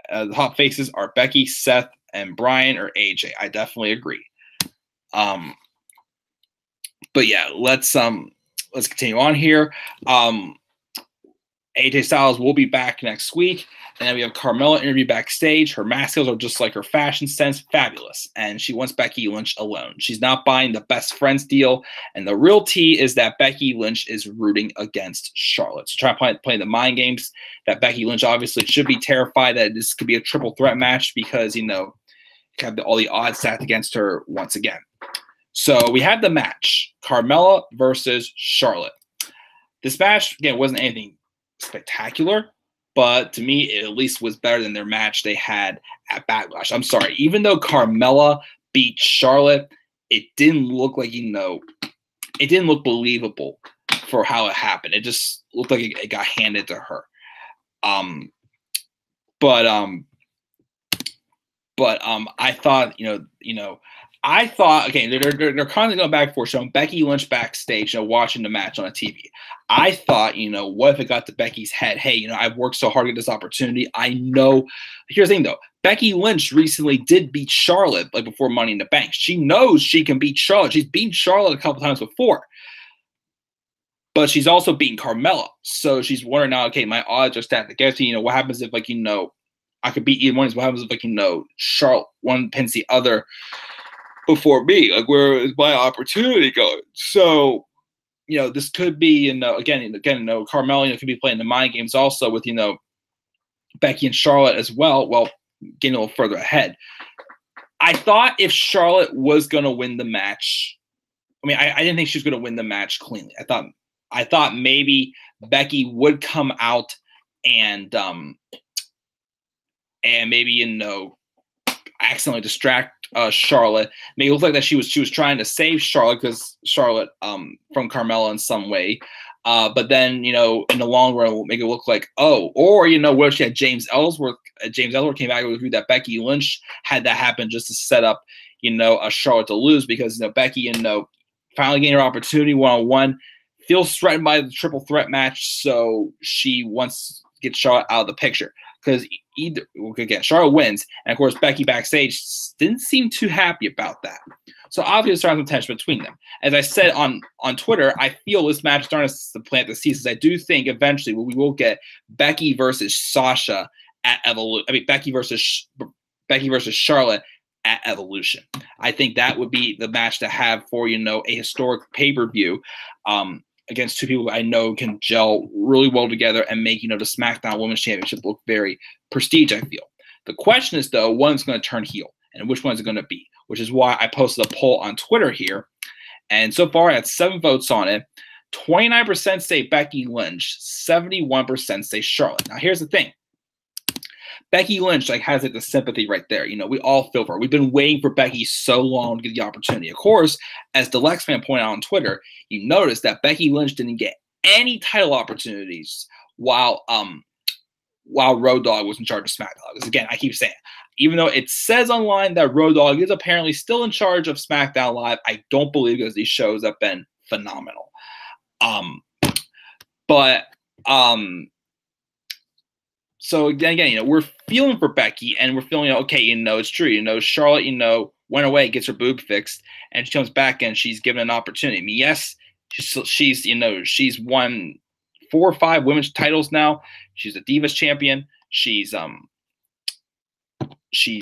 The top faces are Becky, Seth, and Bryan or AJ. I definitely agree. But yeah, let's continue on here. AJ Styles will be back next week. And then we have Carmella interview backstage. Her mask skills are just like her fashion sense, fabulous. And she wants Becky Lynch alone. She's not buying the best friends deal. And the real tea is that Becky Lynch is rooting against Charlotte. So try to play the mind games that Becky Lynch obviously should be terrified that this could be a triple threat match because, you know, you have all the odds stacked against her once again. So we had the match, Carmella versus Charlotte. This match, again, wasn't anything spectacular, but to me, it at least was better than their match they had at Backlash. I'm sorry. Even though Carmella beat Charlotte, it didn't look like, you know, it didn't look believable for how it happened. It just looked like it got handed to her. But I thought, I thought, okay, they're constantly going back and forth, showing Becky Lynch backstage, watching the match on a TV. I thought, what if it got to Becky's head? Hey, I've worked so hard to get this opportunity. I know. Here's the thing, though. Becky Lynch recently did beat Charlotte, like before Money in the Bank. She knows she can beat Charlotte. She's beaten Charlotte a couple times before. But she's also beaten Carmella. So she's wondering now, okay, my odds are stacked against me. What happens if, I could beat either one? What happens if, Charlotte one pins the other before me? Like, where is my opportunity going? So, this could be, again, Carmella, could be playing the mind games also with, Becky and Charlotte as well. Well, getting a little further ahead. I thought if Charlotte was going to win the match, I didn't think she was going to win the match cleanly. I thought maybe Becky would come out and maybe, accidentally distract Charlotte. Make it look like that she was trying to save Charlotte because Charlotte from Carmella in some way. But then, in the long run, will make it look like, or what if she had James Ellsworth? James Ellsworth came back and agreed that Becky Lynch had that happen just to set up, a Charlotte to lose because, Becky, finally getting her opportunity one-on-one, feels threatened by the triple threat match, so she wants to get Charlotte out of the picture. Because again, Charlotte wins, and of course Becky backstage didn't seem too happy about that. So obviously there's some tension between them. As I said on Twitter, I feel this match is starting to plant the seeds. I do think eventually we will get Becky versus Sasha at Evolution. Becky versus Charlotte at Evolution. I think that would be the match to have for a historic pay-per-view. Against two people I know can gel really well together and make, the SmackDown Women's Championship look very prestige, I feel. The question is, though, one's going to turn heel and which one's it going to be, which is why I posted a poll on Twitter here. And so far, I had 7 votes on it. 29% say Becky Lynch, 71% say Charlotte. Now, here's the thing. Becky Lynch has the sympathy right there. We all feel for her. We've been waiting for Becky so long to get the opportunity. Of course, as the Lex fan pointed out on Twitter, you notice that Becky Lynch didn't get any title opportunities while Road Dogg was in charge of SmackDown. Because again, I keep saying, even though it says online that Road Dogg is apparently still in charge of SmackDown Live, I don't believe because these shows have been phenomenal. So again, we're feeling for Becky, and we're feeling, okay, it's true. Charlotte, went away, gets her boob fixed, and she comes back and she's given an opportunity. Yes, she's won 4 or 5 women's titles now. She's a Divas champion. She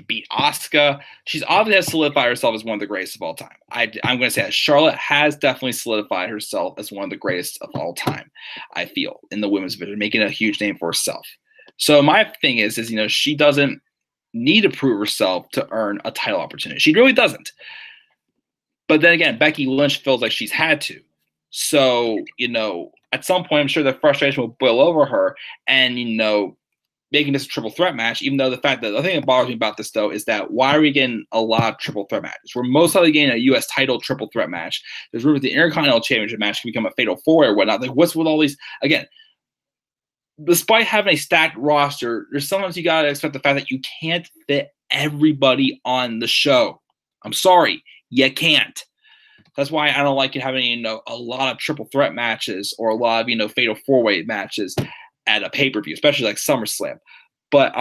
beat Asuka. She's obviously has solidified herself as one of the greatest of all time. I'm going to say that Charlotte has definitely solidified herself as one of the greatest of all time, I feel, in the women's division, making a huge name for herself. So my thing is she doesn't need to prove herself to earn a title opportunity. She really doesn't. But then again, Becky Lynch feels like she's had to. So, at some point, I'm sure the frustration will boil over her and, making this a triple threat match, even though the thing that bothers me about this, though, is that why are we getting a lot of triple threat matches? We're most likely getting a U.S. title triple threat match. There's room for the Intercontinental Championship match to become a fatal 4 or whatnot. Like, what's with all these? Again, despite having a stacked roster, there's sometimes you got to expect the fact that you can't fit everybody on the show. I'm sorry, you can't. That's why I don't like it having, a lot of triple threat matches or a lot of, fatal four-way matches at a pay-per-view, especially like SummerSlam. But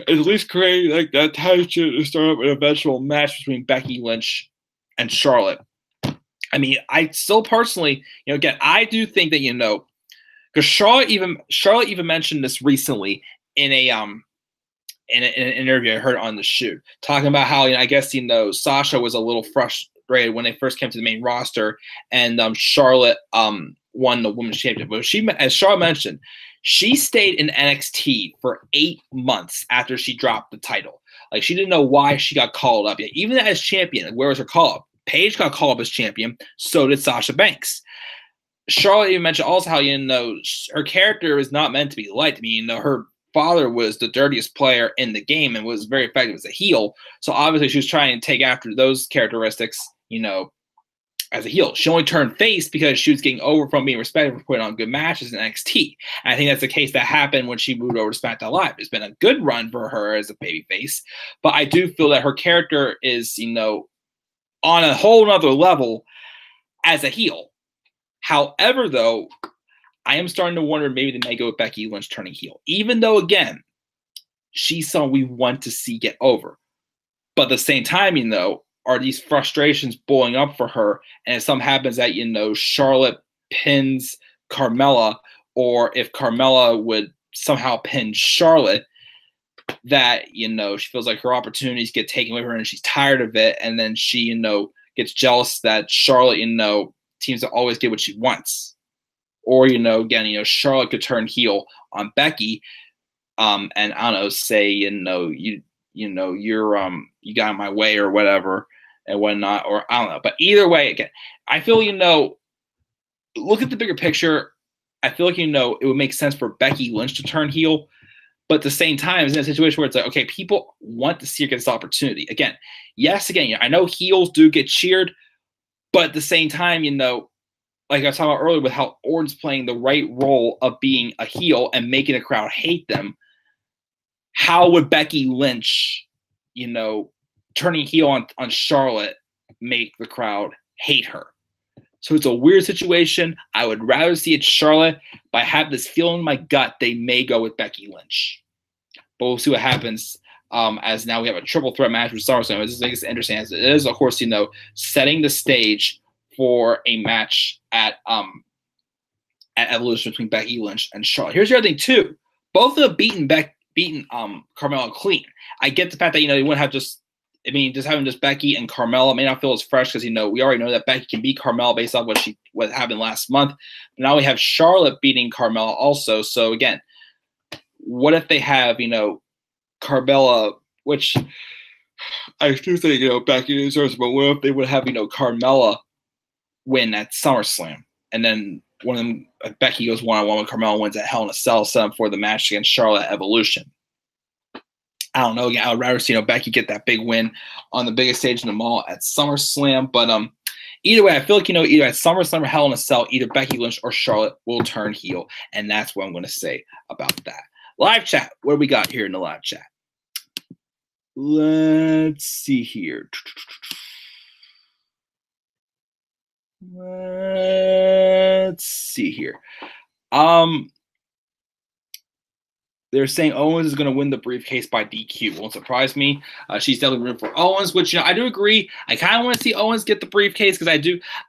at least create like that tension to start up an eventual match between Becky Lynch and Charlotte. I mean, I still personally, again, I do think that, because Charlotte even mentioned this recently in an interview I heard on the shoot, talking about how, I guess, Sasha was a little frustrated when they first came to the main roster, and Charlotte won the women's championship. But as Charlotte mentioned, she stayed in NXT for 8 months after she dropped the title. Like, she didn't know why she got called up yet. Even as champion, where was her call up? Paige got called up as champion. So did Sasha Banks. Charlotte even mentioned also how, her character is not meant to be liked. I mean, her father was the dirtiest player in the game and was very effective as a heel. So obviously she was trying to take after those characteristics, as a heel. She only turned face because she was getting over from being respected for putting on good matches in NXT. And I think that's the case that happened when she moved over to SmackDown Live. It's been a good run for her as a babyface, but I do feel that her character is, on a whole nother level as a heel. However, though, I am starting to wonder maybe they may go with Becky Lynch turning heel, even though, again, she's someone we want to see get over. But at the same time, are these frustrations boiling up for her? And if something happens that, Charlotte pins Carmella, or if Carmella would somehow pin Charlotte, that, she feels like her opportunities get taken away from her and she's tired of it. And then she, gets jealous that Charlotte, seems to always get what she wants. Or, again, Charlotte could turn heel on Becky, and I don't know, say, you got in my way or whatever and whatnot, or I don't know. But either way, again, I feel, look at the bigger picture. I feel like, it would make sense for Becky Lynch to turn heel. But at the same time, it's in a situation where it's like, okay, people want to see her get this opportunity. Again, I know heels do get cheered, but at the same time, like I was talking about earlier with how Orton's playing the right role of being a heel and making the crowd hate them, how would Becky Lynch, turning heel on Charlotte make the crowd hate her? So it's a weird situation. I would rather see it Charlotte, but I have this feeling in my gut they may go with Becky Lynch. But we'll see what happens, as now we have a triple threat match with SummerSlam. This is interesting as it is, of course, setting the stage for a match at Evolution between Becky Lynch and Charlotte. Here's the other thing too. Both of them beaten Carmella clean. I get the fact that, you wouldn't have just having just Becky and Carmella may not feel as fresh because, we already know that Becky can beat Carmella based off what happened last month. But now we have Charlotte beating Carmella also. So again, what if they have, Carmella, which I do think, Becky deserves, but what if they would have, Carmella win at SummerSlam, and then one of them, Becky goes one-on-one with Carmella, wins at Hell in a Cell, set up for the match against Charlotte Evolution. I don't know. I would rather see Becky get that big win on the biggest stage in the mall at SummerSlam. But either way, I feel like either at SummerSlam or Hell in a Cell, either Becky Lynch or Charlotte will turn heel, and that's what I'm going to say about that. Live chat. What do we got here in the live chat? Let's see here. Let's see here. They're saying Owens is going to win the briefcase by DQ. Won't surprise me. She's definitely rooting for Owens, which I do agree. I kind of want to see Owens get the briefcase because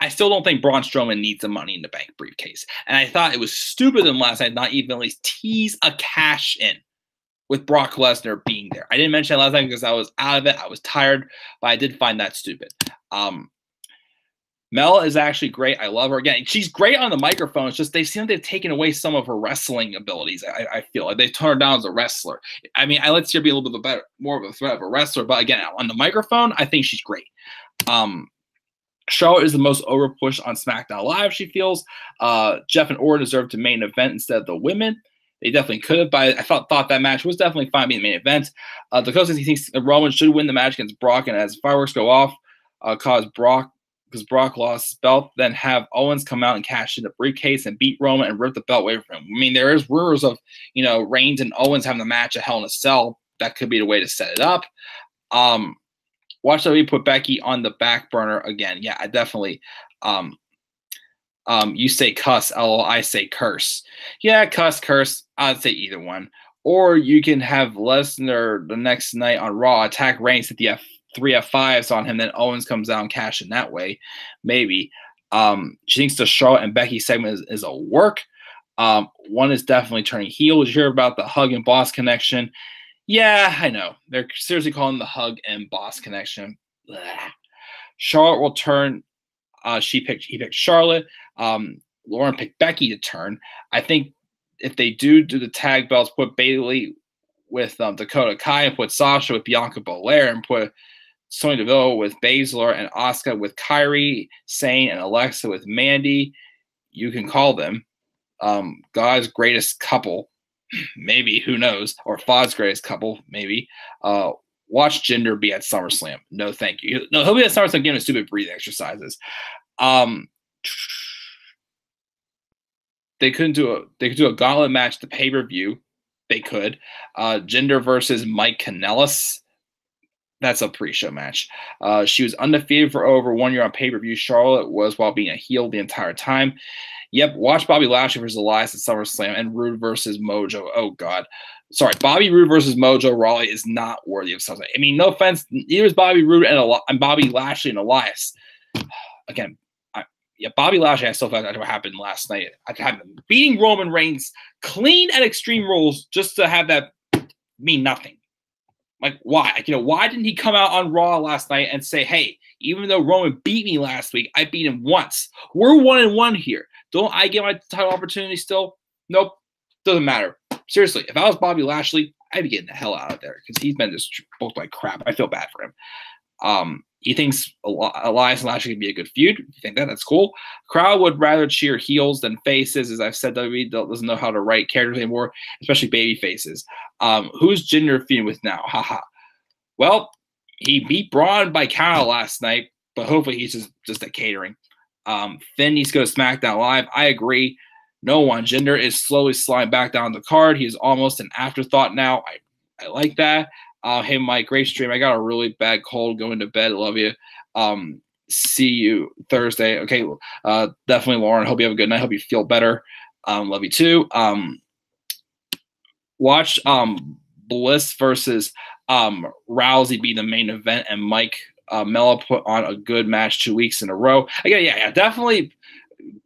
I still don't think Braun Strowman needs a Money in the Bank briefcase. And I thought it was stupid than last night not even at least tease a cash in with Brock Lesnar being there. I didn't mention it last night because I was out of it. I was tired, but I did find that stupid. Mel is actually great. I love her. Again, she's great on the microphone. It's just they seem like they've taken away some of her wrestling abilities. I feel like they've turned her down as a wrestler. I mean, I let her be a little bit more of a threat of a wrestler, but again, on the microphone, I think she's great. Charlotte is the most overpushed on SmackDown Live, she feels. Jeff and Orton deserve to main event instead of the women. They definitely could have, but I thought that match was definitely fine being the main event. The coach says he thinks Roman should win the match against Brock, and as fireworks go off, because Brock lost his belt, then have Owens come out and cash in the briefcase and beat Roman and rip the belt away from him. I mean, there is rumors of, Reigns and Owens having the match at Hell in a Cell that could be the way to set it up. Watch WWE put Becky on the back burner again. Yeah, I definitely. You say cuss, lol, I say curse. Yeah, cuss, curse. I'd say either one. Or you can have Lesnar the next night on Raw attack Reigns at the three F5s on him, then Owens comes out and cash in that way. Maybe. She thinks the Charlotte and Becky segment is a work. One is definitely turning heel. Did you hear about the Hug and Boss connection? Yeah, I know. They're seriously calling the Hug and Boss connection. Blah. Charlotte will turn. He picked Charlotte. Lauren picked Becky to turn. I think if they do the tag belts, put Bayley with Dakota Kai and put Sasha with Bianca Belair and put Sonya Deville with Baszler and Asuka with Kairi Sane and Alexa with Mandy. You can call them God's greatest couple, maybe, who knows, or Fod's greatest couple, maybe. Watch Jinder be at SummerSlam. No, thank you. No, he'll be at SummerSlam giving stupid breathing exercises. They could do a gauntlet match, the pay-per-view. They could. Jinder versus Mike Kanellis. That's a pre-show match. She was undefeated for over 1 year on pay-per-view. Charlotte was while being a heel the entire time. Yep, watch Bobby Lashley versus Elias at SummerSlam and Rude versus Mojo. Oh, God. Sorry, Bobby Roode versus Mojo Rawley is not worthy of something. I mean, no offense. Neither is Bobby Roode and Bobby Lashley and Elias. Again, Bobby Lashley, I still thought that what happened last night. I had him beating Roman Reigns clean at Extreme Rules just to have that mean nothing. Like, why? Like, why didn't he come out on Raw last night and say, hey, even though Roman beat me last week, I beat him once. We're 1-1 here. Don't I get my title opportunity still? Nope. Doesn't matter. Seriously, if I was Bobby Lashley, I'd be getting the hell out of there because he's been just booked like crap. I feel bad for him. He thinks Elias and Lashley could be a good feud. You think that? That's cool. Crowd would rather cheer heels than faces. As I've said, WWE doesn't know how to write characters anymore, especially baby faces. Who's Jinder feuding with now? Haha. Well, he beat Braun by countout last night, but hopefully he's just at catering. Finn needs to go to SmackDown Live. I agree. No one. Jinder is slowly sliding back down the card. He's almost an afterthought now. I like that. Hey, Mike, great stream. I got a really bad cold going to bed. Love you. See you Thursday. Okay. Definitely, Lauren. Hope you have a good night. Hope you feel better. Love you too. Watch Bliss versus Rousey be the main event, and Mike Mella put on a good match 2 weeks in a row. Again, yeah, definitely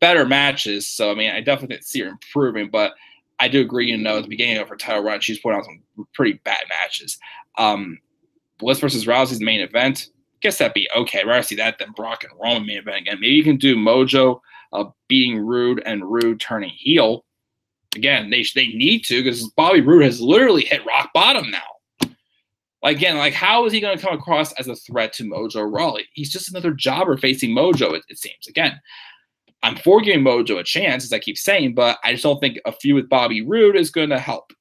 better matches. So, I mean, I definitely see her improving, but I do agree, at the beginning of her title run, she's put on some pretty bad matches. Bliss versus Rousey's main event, guess that'd be okay. I'd rather see that than Brock and Roman main event again. Maybe you can do Mojo beating Rude and Rude turning heel. Again, they need to, because Bobby Roode has literally hit rock bottom now. Again, how is he going to come across as a threat to Mojo Rawley? He's just another jobber facing Mojo, it seems. Again, I'm for giving Mojo a chance, as I keep saying, but I just don't think a feud with Bobby Roode is going to help,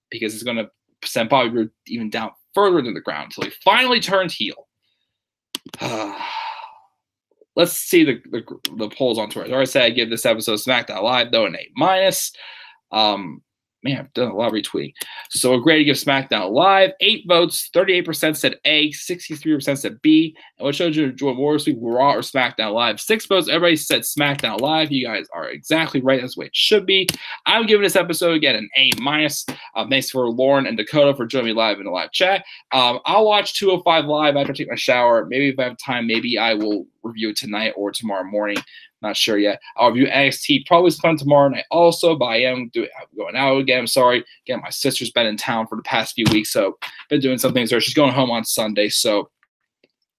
because it's going to send Bobby Roode even down further into the ground until he finally turns heel. Let's see the polls on Twitter. As I said, I give this episode of SmackDown Live, though, an A-. Man, I've done a lot of retweeting. So we're great to give SmackDown Live 8 votes. 38% said A, 63% said B. And what shows you enjoy more this week, Raw or SmackDown Live? 6 votes. Everybody said SmackDown Live. You guys are exactly right. That's the way it should be. I'm giving this episode again an A-. Thanks for Lauren and Dakota for joining me live in the live chat. I'll watch 205 Live after I take my shower. Maybe if I have time, maybe I will review it tonight or tomorrow morning. Not sure yet. I'll review NXT probably sometime tomorrow night also, but I'm going out again. I'm sorry. Again, my sister's been in town for the past few weeks, so been doing some things there. She's going home on Sunday, so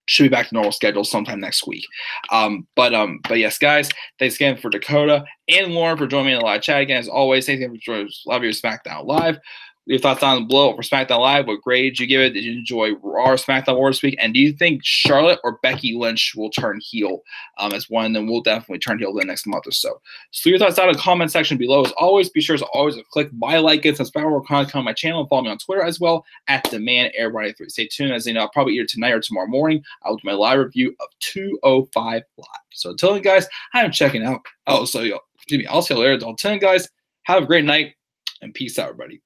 should be back to normal schedule sometime next week. But yes, guys, thanks again for Dakota and Lauren for joining me in the live chat again. As always, thanks again for joining us. Love your SmackDown Live. Leave your thoughts down below for SmackDown Live. What grade did you give it? Did you enjoy Raw or SmackDown War this week? And do you think Charlotte or Becky Lynch will turn heel as one? Then we'll definitely turn heel the next month or so. So leave your thoughts down in the comment section below. As always, be sure to always click my like and subscribe more content on my channel and follow me on Twitter as well at DemandAir183. Stay tuned. As you know, I'll probably either tonight or tomorrow morning I'll do my live review of 205 Live. So until then, guys, I am checking out. I'll see you later. Until then, guys, have a great night and peace out, everybody.